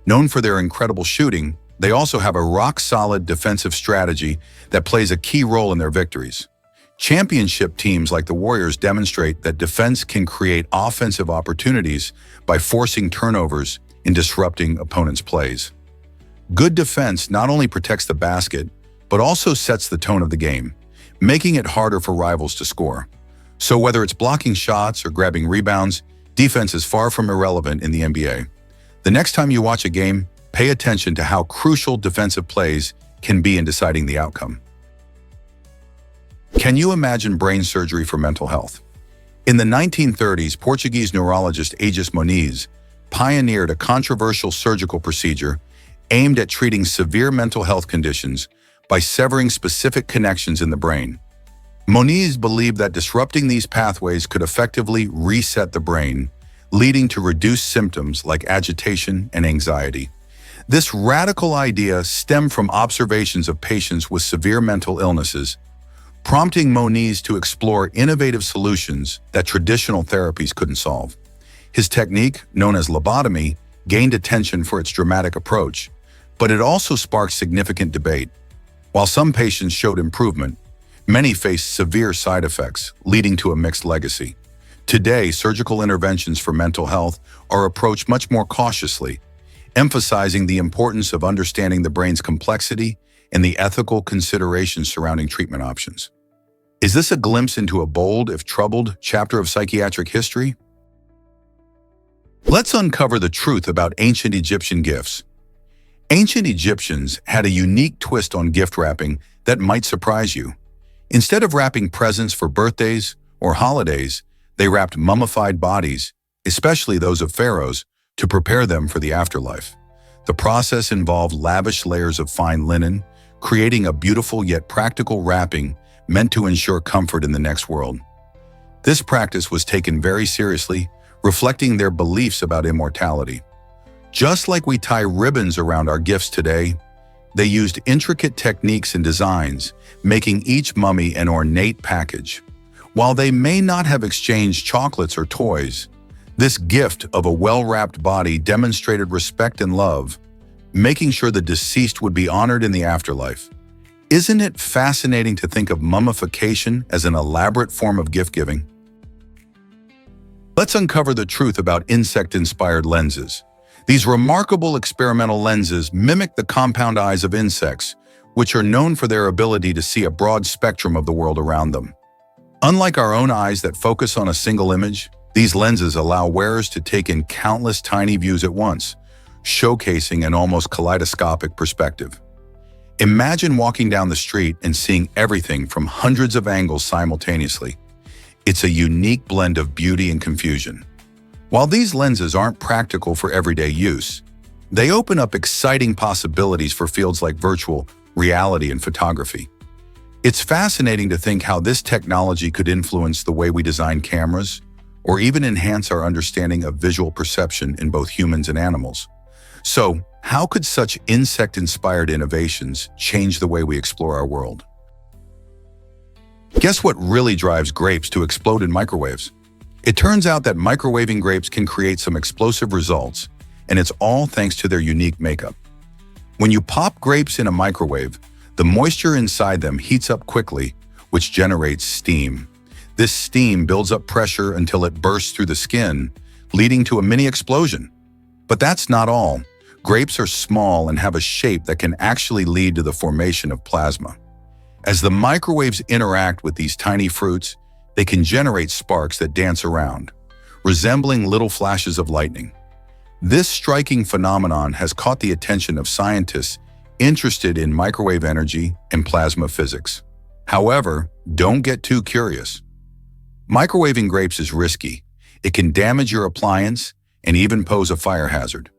Known for their incredible shooting, they also have a rock-solid defensive strategy that plays a key role in their victories. Championship teams like the Warriors demonstrate that defense can create offensive opportunities by forcing turnovers and disrupting opponents' plays. Good defense not only protects the basket, but also sets the tone of the game, making it harder for rivals to score. So whether it's blocking shots or grabbing rebounds, defense is far from irrelevant in the NBA. The next time you watch a game, pay attention to how crucial defensive plays can be in deciding the outcome. Can you imagine brain surgery for mental health? In the 1930s, Portuguese neurologist Aegis Moniz pioneered a controversial surgical procedure aimed at treating severe mental health conditions by severing specific connections in the brain. Moniz believed that disrupting these pathways could effectively reset the brain, leading to reduced symptoms like agitation and anxiety. This radical idea stemmed from observations of patients with severe mental illnesses, prompting Moniz to explore innovative solutions that traditional therapies couldn't solve. His technique, known as lobotomy, gained attention for its dramatic approach, but it also sparked significant debate. While some patients showed improvement, many faced severe side effects, leading to a mixed legacy. Today, surgical interventions for mental health are approached much more cautiously, emphasizing the importance of understanding the brain's complexity and the ethical considerations surrounding treatment options. Is this a glimpse into a bold, if troubled, chapter of psychiatric history? Let's uncover the truth about ancient Egyptian gifts. Ancient Egyptians had a unique twist on gift wrapping that might surprise you. Instead of wrapping presents for birthdays or holidays, they wrapped mummified bodies, especially those of pharaohs, to prepare them for the afterlife. The process involved lavish layers of fine linen, creating a beautiful yet practical wrapping meant to ensure comfort in the next world. This practice was taken very seriously, reflecting their beliefs about immortality. Just like we tie ribbons around our gifts today, they used intricate techniques and designs, making each mummy an ornate package. While they may not have exchanged chocolates or toys, this gift of a well-wrapped body demonstrated respect and love, making sure the deceased would be honored in the afterlife. Isn't it fascinating to think of mummification as an elaborate form of gift-giving? Let's uncover the truth about insect-inspired lenses. These remarkable experimental lenses mimic the compound eyes of insects, which are known for their ability to see a broad spectrum of the world around them. Unlike our own eyes that focus on a single image, these lenses allow wearers to take in countless tiny views at once, showcasing an almost kaleidoscopic perspective. Imagine walking down the street and seeing everything from hundreds of angles simultaneously. It's a unique blend of beauty and confusion. While these lenses aren't practical for everyday use, they open up exciting possibilities for fields like virtual reality and photography. It's fascinating to think how this technology could influence the way we design cameras, or even enhance our understanding of visual perception in both humans and animals. So, how could such insect-inspired innovations change the way we explore our world? Guess what really drives grapes to explode in microwaves? It turns out that microwaving grapes can create some explosive results, and it's all thanks to their unique makeup. When you pop grapes in a microwave, the moisture inside them heats up quickly, which generates steam. This steam builds up pressure until it bursts through the skin, leading to a mini explosion. But that's not all. Grapes are small and have a shape that can actually lead to the formation of plasma. As the microwaves interact with these tiny fruits, they can generate sparks that dance around, resembling little flashes of lightning. This striking phenomenon has caught the attention of scientists interested in microwave energy and plasma physics. However, don't get too curious. Microwaving grapes is risky. It can damage your appliance and even pose a fire hazard.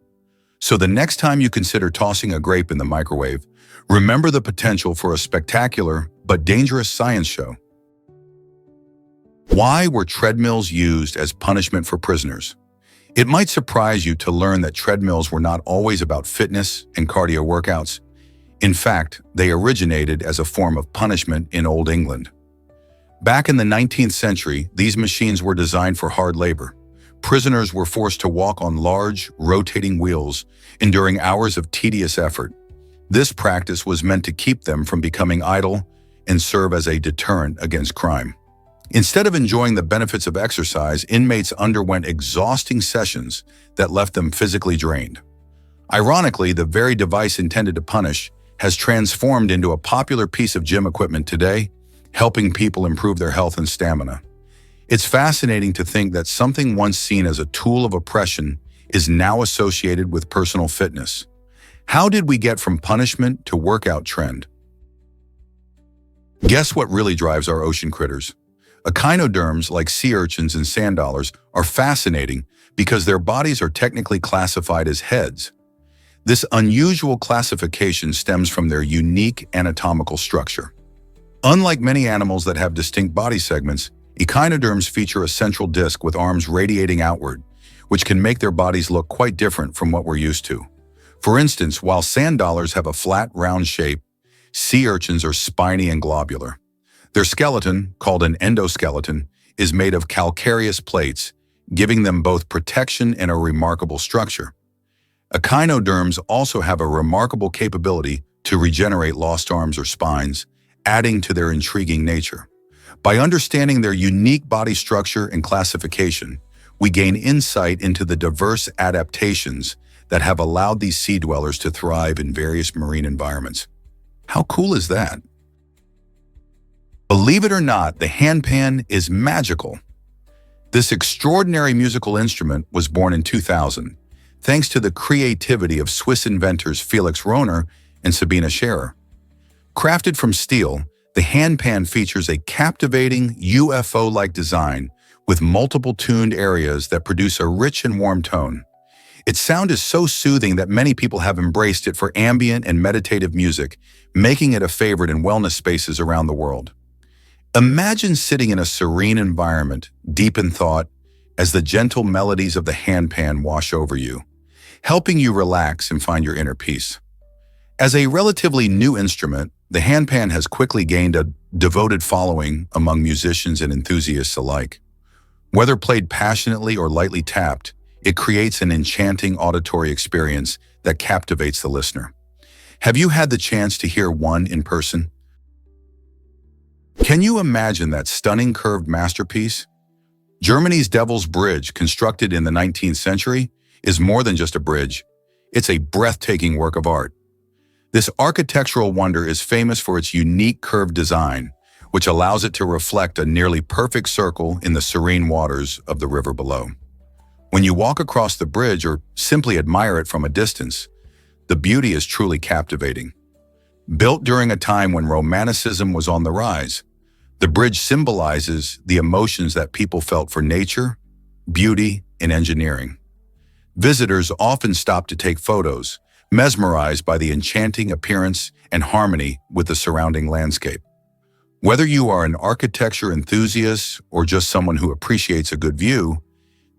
So the next time you consider tossing a grape in the microwave, remember the potential for a spectacular but dangerous science show. Why were treadmills used as punishment for prisoners? It might surprise you to learn that treadmills were not always about fitness and cardio workouts. In fact, they originated as a form of punishment in Old England. Back in the 19th century, these machines were designed for hard labor. Prisoners were forced to walk on large, rotating wheels, enduring hours of tedious effort. This practice was meant to keep them from becoming idle and serve as a deterrent against crime. Instead of enjoying the benefits of exercise, inmates underwent exhausting sessions that left them physically drained. Ironically, the very device intended to punish has transformed into a popular piece of gym equipment today, helping people improve their health and stamina. It's fascinating to think that something once seen as a tool of oppression is now associated with personal fitness. How did we get from punishment to workout trend? Guess what really drives our ocean critters? Echinoderms like sea urchins and sand dollars are fascinating because their bodies are technically classified as heads. This unusual classification stems from their unique anatomical structure. Unlike many animals that have distinct body segments, echinoderms feature a central disc with arms radiating outward, which can make their bodies look quite different from what we're used to. For instance, while sand dollars have a flat, round shape, sea urchins are spiny and globular. Their skeleton, called an endoskeleton, is made of calcareous plates, giving them both protection and a remarkable structure. Echinoderms also have a remarkable capability to regenerate lost arms or spines, adding to their intriguing nature. By understanding their unique body structure and classification, we gain insight into the diverse adaptations that have allowed these sea dwellers to thrive in various marine environments. How cool is that? Believe it or not, the handpan is magical. This extraordinary musical instrument was born in 2000, thanks to the creativity of Swiss inventors Felix Rohner and Sabine Scherer. Crafted from steel, the handpan features a captivating UFO-like design with multiple tuned areas that produce a rich and warm tone. Its sound is so soothing that many people have embraced it for ambient and meditative music, making it a favorite in wellness spaces around the world. Imagine sitting in a serene environment, deep in thought, as the gentle melodies of the handpan wash over you, helping you relax and find your inner peace. As a relatively new instrument, the handpan has quickly gained a devoted following among musicians and enthusiasts alike. Whether played passionately or lightly tapped, it creates an enchanting auditory experience that captivates the listener. Have you had the chance to hear one in person? Can you imagine that stunning curved masterpiece? Germany's Devil's Bridge, constructed in the 19th century, is more than just a bridge. It's a breathtaking work of art. This architectural wonder is famous for its unique curved design, which allows it to reflect a nearly perfect circle in the serene waters of the river below. When you walk across the bridge or simply admire it from a distance, the beauty is truly captivating. Built during a time when Romanticism was on the rise, the bridge symbolizes the emotions that people felt for nature, beauty, and engineering. Visitors often stop to take photos, mesmerized by the enchanting appearance and harmony with the surrounding landscape. Whether you are an architecture enthusiast or just someone who appreciates a good view,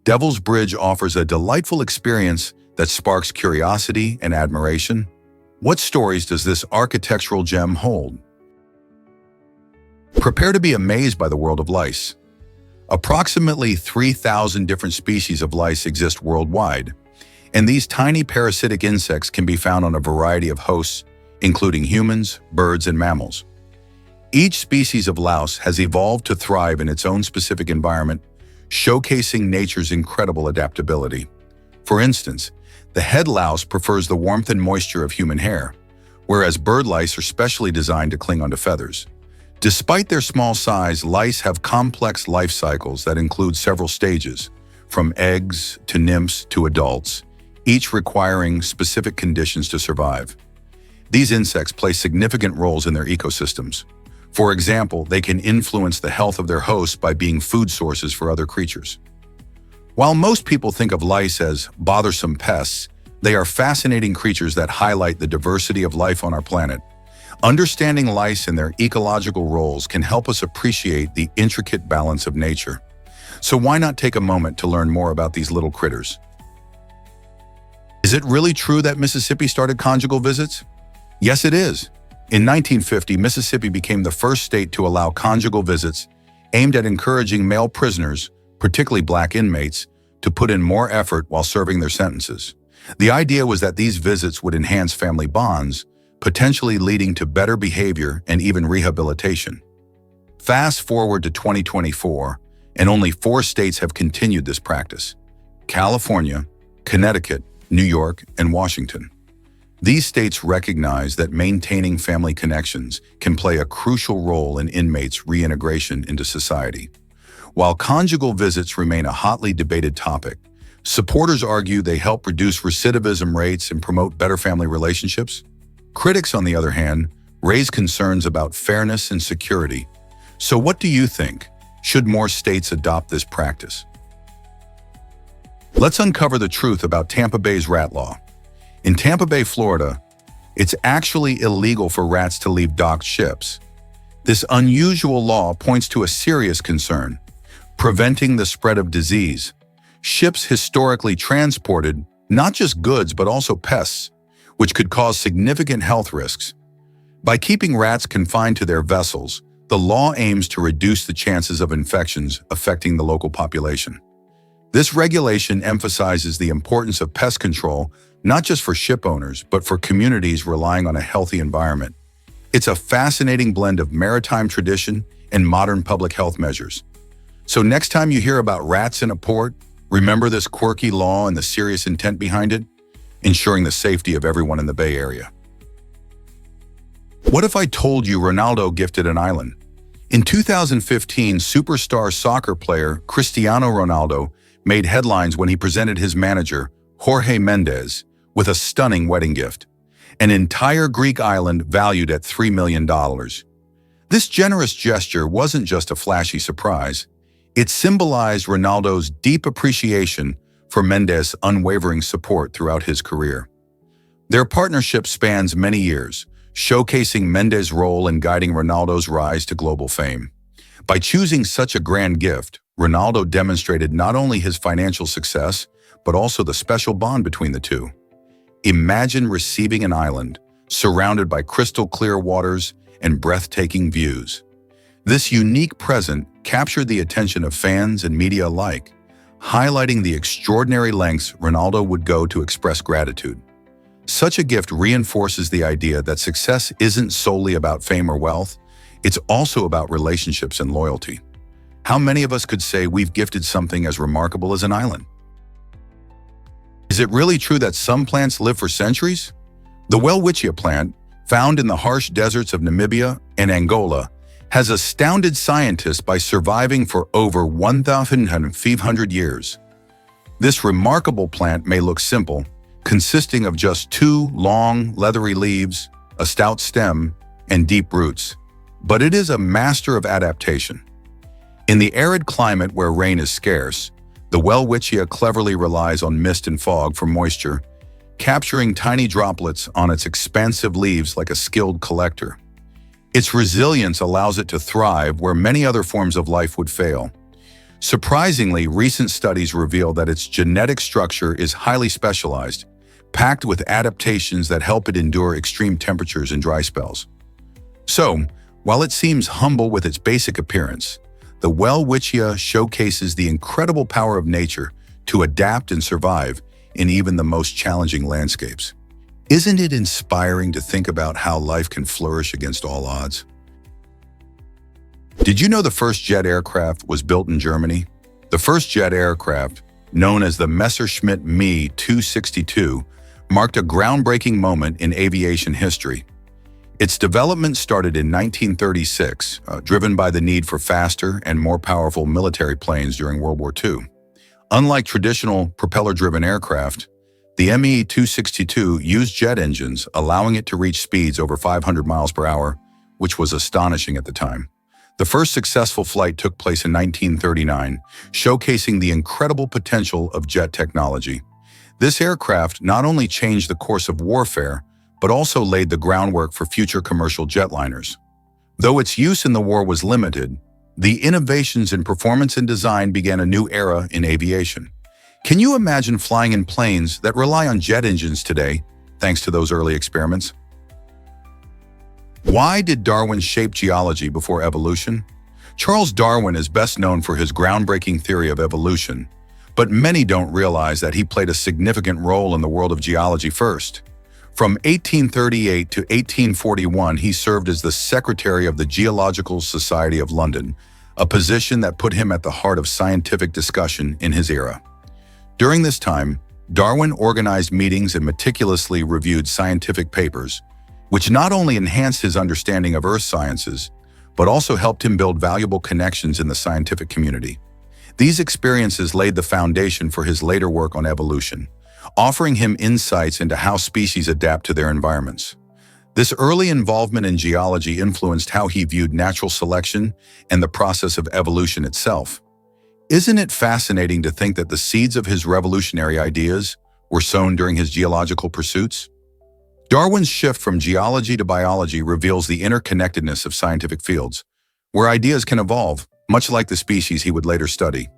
Devil's Bridge offers a delightful experience that sparks curiosity and admiration. What stories does this architectural gem hold? Prepare to be amazed by the world of lice. Approximately 3,000 different species of lice exist worldwide, and these tiny parasitic insects can be found on a variety of hosts, including humans, birds, and mammals. Each species of louse has evolved to thrive in its own specific environment, showcasing nature's incredible adaptability. For instance, the head louse prefers the warmth and moisture of human hair, whereas bird lice are specially designed to cling onto feathers. Despite their small size, lice have complex life cycles that include several stages, from eggs to nymphs to adults, each requiring specific conditions to survive. These insects play significant roles in their ecosystems. For example, they can influence the health of their hosts by being food sources for other creatures. While most people think of lice as bothersome pests, they are fascinating creatures that highlight the diversity of life on our planet. Understanding lice and their ecological roles can help us appreciate the intricate balance of nature. So why not take a moment to learn more about these little critters? Is it really true that Mississippi started conjugal visits? Yes, it is. In 1950, Mississippi became the first state to allow conjugal visits aimed at encouraging male prisoners, particularly black inmates, to put in more effort while serving their sentences. The idea was that these visits would enhance family bonds, potentially leading to better behavior and even rehabilitation. Fast forward to 2024, and only 4 states have continued this practice: California, Connecticut, New York, and Washington. These states recognize that maintaining family connections can play a crucial role in inmates' reintegration into society. While conjugal visits remain a hotly debated topic, supporters argue they help reduce recidivism rates and promote better family relationships. Critics, on the other hand, raise concerns about fairness and security. So what do you think? Should more states adopt this practice? Let's uncover the truth about Tampa Bay's rat law. In Tampa Bay, Florida, it's actually illegal for rats to leave docked ships. This unusual law points to a serious concern: preventing the spread of disease. Ships historically transported not just goods but also pests, which could cause significant health risks. By keeping rats confined to their vessels, the law aims to reduce the chances of infections affecting the local population. This regulation emphasizes the importance of pest control not just for ship owners, but for communities relying on a healthy environment. It's a fascinating blend of maritime tradition and modern public health measures. So next time you hear about rats in a port, remember this quirky law and the serious intent behind it, ensuring the safety of everyone in the Bay Area. What if I told you Ronaldo gifted an island? In 2015, superstar soccer player Cristiano Ronaldo made headlines when he presented his manager, Jorge Mendes, with a stunning wedding gift: an entire Greek island valued at $3 million. This generous gesture wasn't just a flashy surprise. It symbolized Ronaldo's deep appreciation for Mendes' unwavering support throughout his career. Their partnership spans many years, showcasing Mendes' role in guiding Ronaldo's rise to global fame. By choosing such a grand gift, Ronaldo demonstrated not only his financial success, but also the special bond between the two. Imagine receiving an island surrounded by crystal clear waters and breathtaking views. This unique present captured the attention of fans and media alike, highlighting the extraordinary lengths Ronaldo would go to express gratitude. Such a gift reinforces the idea that success isn't solely about fame or wealth, it's also about relationships and loyalty. How many of us could say we've gifted something as remarkable as an island? Is it really true that some plants live for centuries? The welwitschia plant, found in the harsh deserts of Namibia and Angola, has astounded scientists by surviving for over 1,500 years. This remarkable plant may look simple, consisting of just 2 long, leathery leaves, a stout stem, and deep roots, but it is a master of adaptation. In the arid climate where rain is scarce, the welwitschia cleverly relies on mist and fog for moisture, capturing tiny droplets on its expansive leaves like a skilled collector. Its resilience allows it to thrive where many other forms of life would fail. Surprisingly, recent studies reveal that its genetic structure is highly specialized, packed with adaptations that help it endure extreme temperatures and dry spells. So, while it seems humble with its basic appearance, the welwitschia showcases the incredible power of nature to adapt and survive in even the most challenging landscapes. Isn't it inspiring to think about how life can flourish against all odds? Did you know the first jet aircraft was built in Germany? The first jet aircraft, known as the Messerschmitt Me 262, marked a groundbreaking moment in aviation history. Its development started in 1936, driven by the need for faster and more powerful military planes during World War II. Unlike traditional propeller-driven aircraft, the Me 262 used jet engines, allowing it to reach speeds over 500 miles per hour, which was astonishing at the time. The first successful flight took place in 1939, showcasing the incredible potential of jet technology. This aircraft not only changed the course of warfare, but also laid the groundwork for future commercial jetliners. Though its use in the war was limited, the innovations in performance and design began a new era in aviation. Can you imagine flying in planes that rely on jet engines today, thanks to those early experiments? Why did Darwin shape geology before evolution? Charles Darwin is best known for his groundbreaking theory of evolution, but many don't realize that he played a significant role in the world of geology first. From 1838 to 1841, he served as the Secretary of the Geological Society of London, a position that put him at the heart of scientific discussion in his era. During this time, Darwin organized meetings and meticulously reviewed scientific papers, which not only enhanced his understanding of earth sciences, but also helped him build valuable connections in the scientific community. These experiences laid the foundation for his later work on evolution, offering him insights into how species adapt to their environments. This early involvement in geology influenced how he viewed natural selection and the process of evolution itself. Isn't it fascinating to think that the seeds of his revolutionary ideas were sown during his geological pursuits? Darwin's shift from geology to biology reveals the interconnectedness of scientific fields, where ideas can evolve, much like the species he would later study.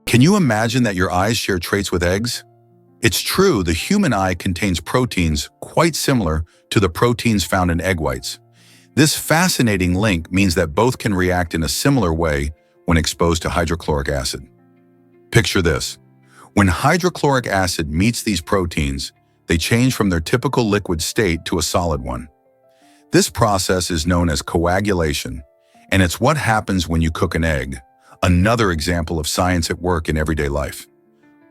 Can you imagine that your eyes share traits with eggs? It's true, the human eye contains proteins quite similar to the proteins found in egg whites. This fascinating link means that both can react in a similar way when exposed to hydrochloric acid. Picture this. When hydrochloric acid meets these proteins, they change from their typical liquid state to a solid one. This process is known as coagulation, and it's what happens when you cook an egg, another example of science at work in everyday life.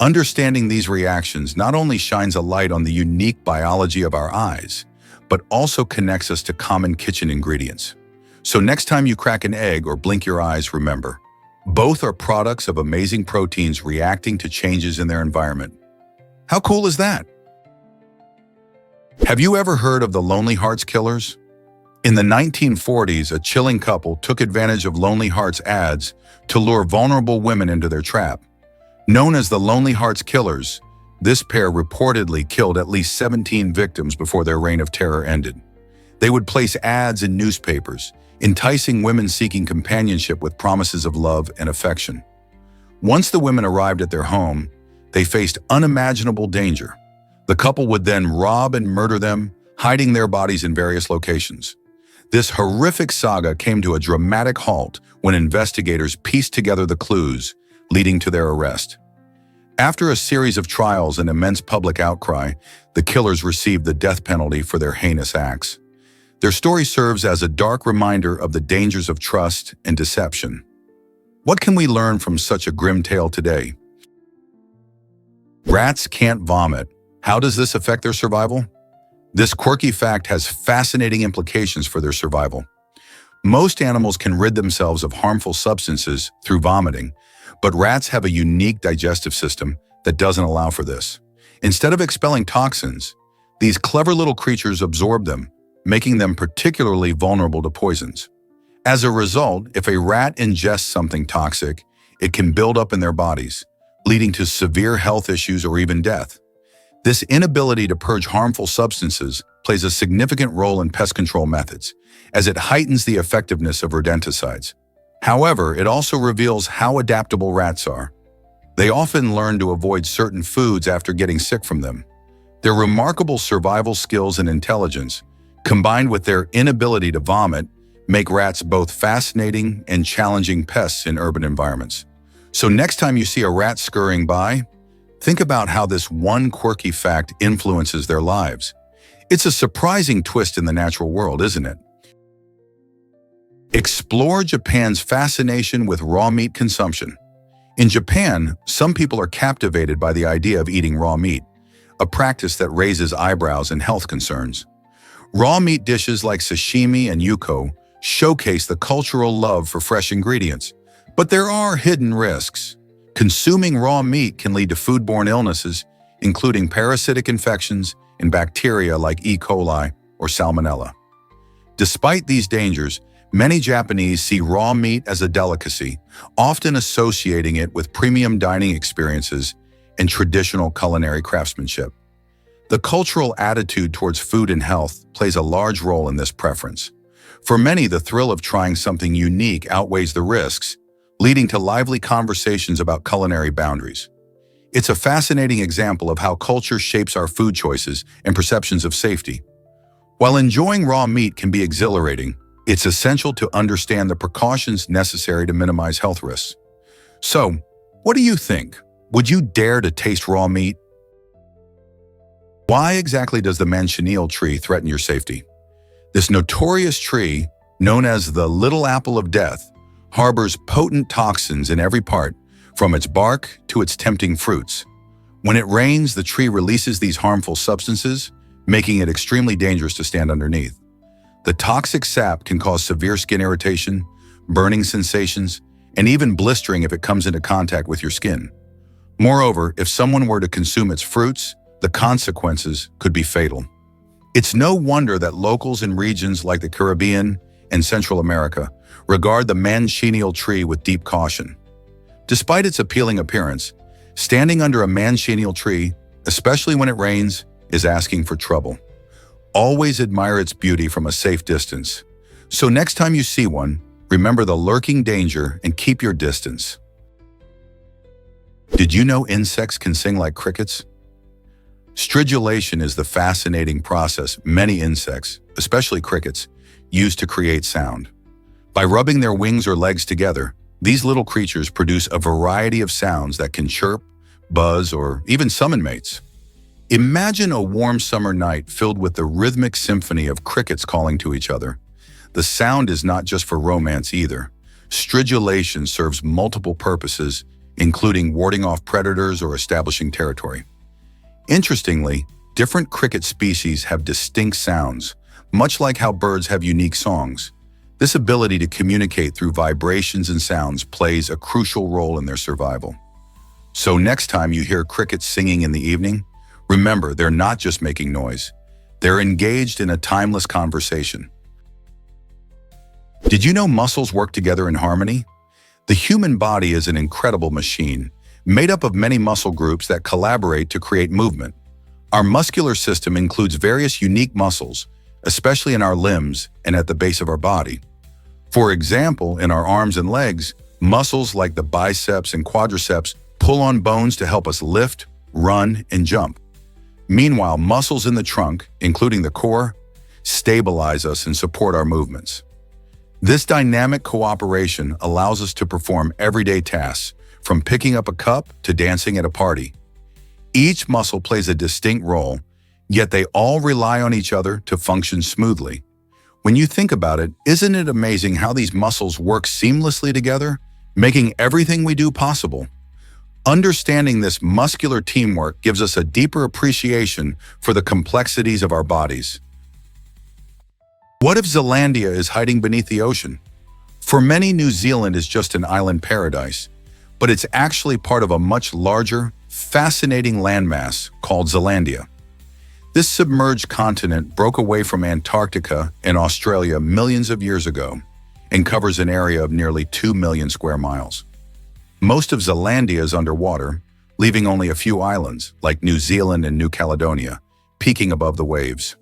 Understanding these reactions not only shines a light on the unique biology of our eyes, but also connects us to common kitchen ingredients. So next time you crack an egg or blink your eyes, remember, both are products of amazing proteins reacting to changes in their environment. How cool is that? Have you ever heard of the Lonely Hearts Killers? In the 1940s, a chilling couple took advantage of Lonely Hearts ads to lure vulnerable women into their trap. Known as the Lonely Hearts Killers, this pair reportedly killed at least 17 victims before their reign of terror ended. They would place ads in newspapers, enticing women seeking companionship with promises of love and affection. Once the women arrived at their home, they faced unimaginable danger. The couple would then rob and murder them, hiding their bodies in various locations. This horrific saga came to a dramatic halt when investigators pieced together the clues, leading to their arrest. After a series of trials and immense public outcry, the killers received the death penalty for their heinous acts. Their story serves as a dark reminder of the dangers of trust and deception. What can we learn from such a grim tale today? Rats can't vomit. How does this affect their survival? This quirky fact has fascinating implications for their survival. Most animals can rid themselves of harmful substances through vomiting, but rats have a unique digestive system that doesn't allow for this. Instead of expelling toxins, these clever little creatures absorb them, making them particularly vulnerable to poisons. As a result, if a rat ingests something toxic, it can build up in their bodies, leading to severe health issues or even death. This inability to purge harmful substances plays a significant role in pest control methods, as it heightens the effectiveness of rodenticides. However, it also reveals how adaptable rats are. They often learn to avoid certain foods after getting sick from them. Their remarkable survival skills and intelligence, combined with their inability to vomit, make rats both fascinating and challenging pests in urban environments. So next time you see a rat scurrying by, think about how this one quirky fact influences their lives. It's a surprising twist in the natural world, isn't it? Explore Japan's fascination with raw meat consumption. In Japan, some people are captivated by the idea of eating raw meat, a practice that raises eyebrows and health concerns. Raw meat dishes like sashimi and yuko showcase the cultural love for fresh ingredients. But there are hidden risks. Consuming raw meat can lead to foodborne illnesses, including parasitic infections and bacteria like E. coli or salmonella. Despite these dangers, many Japanese see raw meat as a delicacy, often associating it with premium dining experiences and traditional culinary craftsmanship. The cultural attitude towards food and health plays a large role in this preference. For many, the thrill of trying something unique outweighs the risks, leading to lively conversations about culinary boundaries. It's a fascinating example of how culture shapes our food choices and perceptions of safety. While enjoying raw meat can be exhilarating, it's essential to understand the precautions necessary to minimize health risks. So, what do you think? Would you dare to taste raw meat? Why exactly does the manchineel tree threaten your safety? This notorious tree, known as the Little Apple of Death, harbors potent toxins in every part, from its bark to its tempting fruits. When it rains, the tree releases these harmful substances, making it extremely dangerous to stand underneath. The toxic sap can cause severe skin irritation, burning sensations, and even blistering if it comes into contact with your skin. Moreover, if someone were to consume its fruits, the consequences could be fatal. It's no wonder that locals in regions like the Caribbean and Central America regard the manchineel tree with deep caution. Despite its appealing appearance, standing under a manchineel tree, especially when it rains, is asking for trouble. Always admire its beauty from a safe distance. So next time you see one, remember the lurking danger and keep your distance. Did you know insects can sing like crickets? Stridulation is the fascinating process many insects, especially crickets, use to create sound. By rubbing their wings or legs together, these little creatures produce a variety of sounds that can chirp, buzz, or even summon mates. Imagine a warm summer night filled with the rhythmic symphony of crickets calling to each other. The sound is not just for romance either. Stridulation serves multiple purposes, including warding off predators or establishing territory. Interestingly, different cricket species have distinct sounds, much like how birds have unique songs. This ability to communicate through vibrations and sounds plays a crucial role in their survival. So next time you hear crickets singing in the evening, remember they're not just making noise. They're engaged in a timeless conversation. Did you know muscles work together in harmony? The human body is an incredible machine, made up of many muscle groups that collaborate to create movement. Our muscular system includes various unique muscles, especially in our limbs and at the base of our body. For example, in our arms and legs, muscles like the biceps and quadriceps pull on bones to help us lift, run, and jump. Meanwhile, muscles in the trunk, including the core, stabilize us and support our movements. This dynamic cooperation allows us to perform everyday tasks, from picking up a cup to dancing at a party. Each muscle plays a distinct role, yet they all rely on each other to function smoothly. When you think about it, isn't it amazing how these muscles work seamlessly together, making everything we do possible? Understanding this muscular teamwork gives us a deeper appreciation for the complexities of our bodies. What if Zealandia is hiding beneath the ocean? For many, New Zealand is just an island paradise, but it's actually part of a much larger, fascinating landmass called Zealandia. This submerged continent broke away from Antarctica and Australia millions of years ago and covers an area of nearly 2 million square miles. Most of Zealandia is underwater, leaving only a few islands, like New Zealand and New Caledonia, peeking above the waves.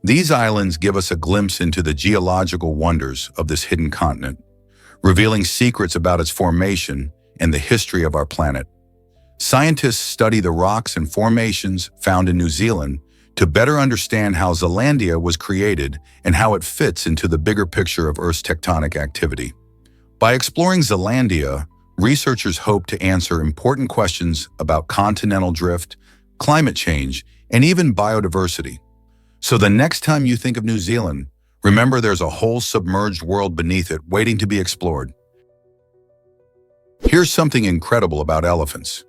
These islands give us a glimpse into the geological wonders of this hidden continent, revealing secrets about its formation and the history of our planet. Scientists study the rocks and formations found in New Zealand to better understand how Zealandia was created and how it fits into the bigger picture of Earth's tectonic activity. By exploring Zealandia, researchers hope to answer important questions about continental drift, climate change, and even biodiversity. So the next time you think of New Zealand, Remember, there's a whole submerged world beneath it waiting to be explored. Here's something incredible about elephants.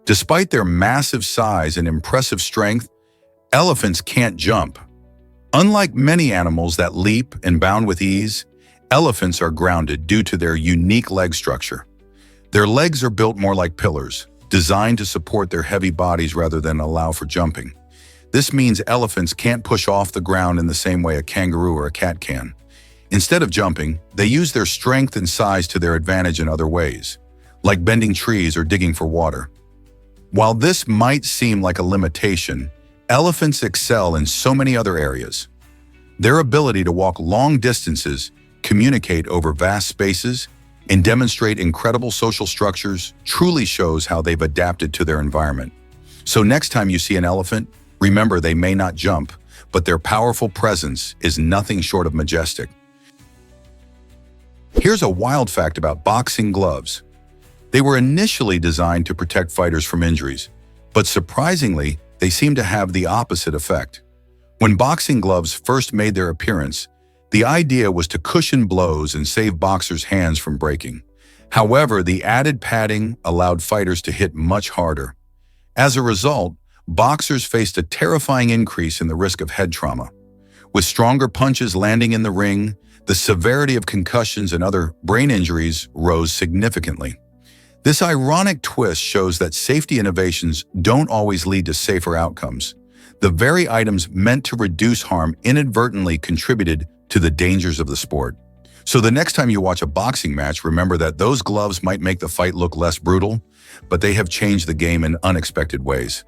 Despite their massive size and impressive strength, elephants can't jump. Unlike many animals that leap and bound with ease, elephants are grounded due to their unique leg structure. Their legs are built more like pillars, designed to support their heavy bodies rather than allow for jumping. This means elephants can't push off the ground in the same way a kangaroo or a cat can. Instead of jumping, they use their strength and size to their advantage in other ways, like bending trees or digging for water. While this might seem like a limitation, elephants excel in so many other areas. Their ability to walk long distances, communicate over vast spaces, and demonstrate incredible social structures truly shows how they've adapted to their environment. So next time you see an elephant, remember they may not jump, but their powerful presence is nothing short of majestic. Here's a wild fact about boxing gloves. They were initially designed to protect fighters from injuries, but surprisingly, they seem to have the opposite effect. When boxing gloves first made their appearance, the idea was to cushion blows and save boxers' hands from breaking. However, the added padding allowed fighters to hit much harder. As a result, boxers faced a terrifying increase in the risk of head trauma. With stronger punches landing in the ring, the severity of concussions and other brain injuries rose significantly. This ironic twist shows that safety innovations don't always lead to safer outcomes. The very items meant to reduce harm inadvertently contributed to the dangers of the sport. So the next time you watch a boxing match, remember that those gloves might make the fight look less brutal, but they have changed the game in unexpected ways.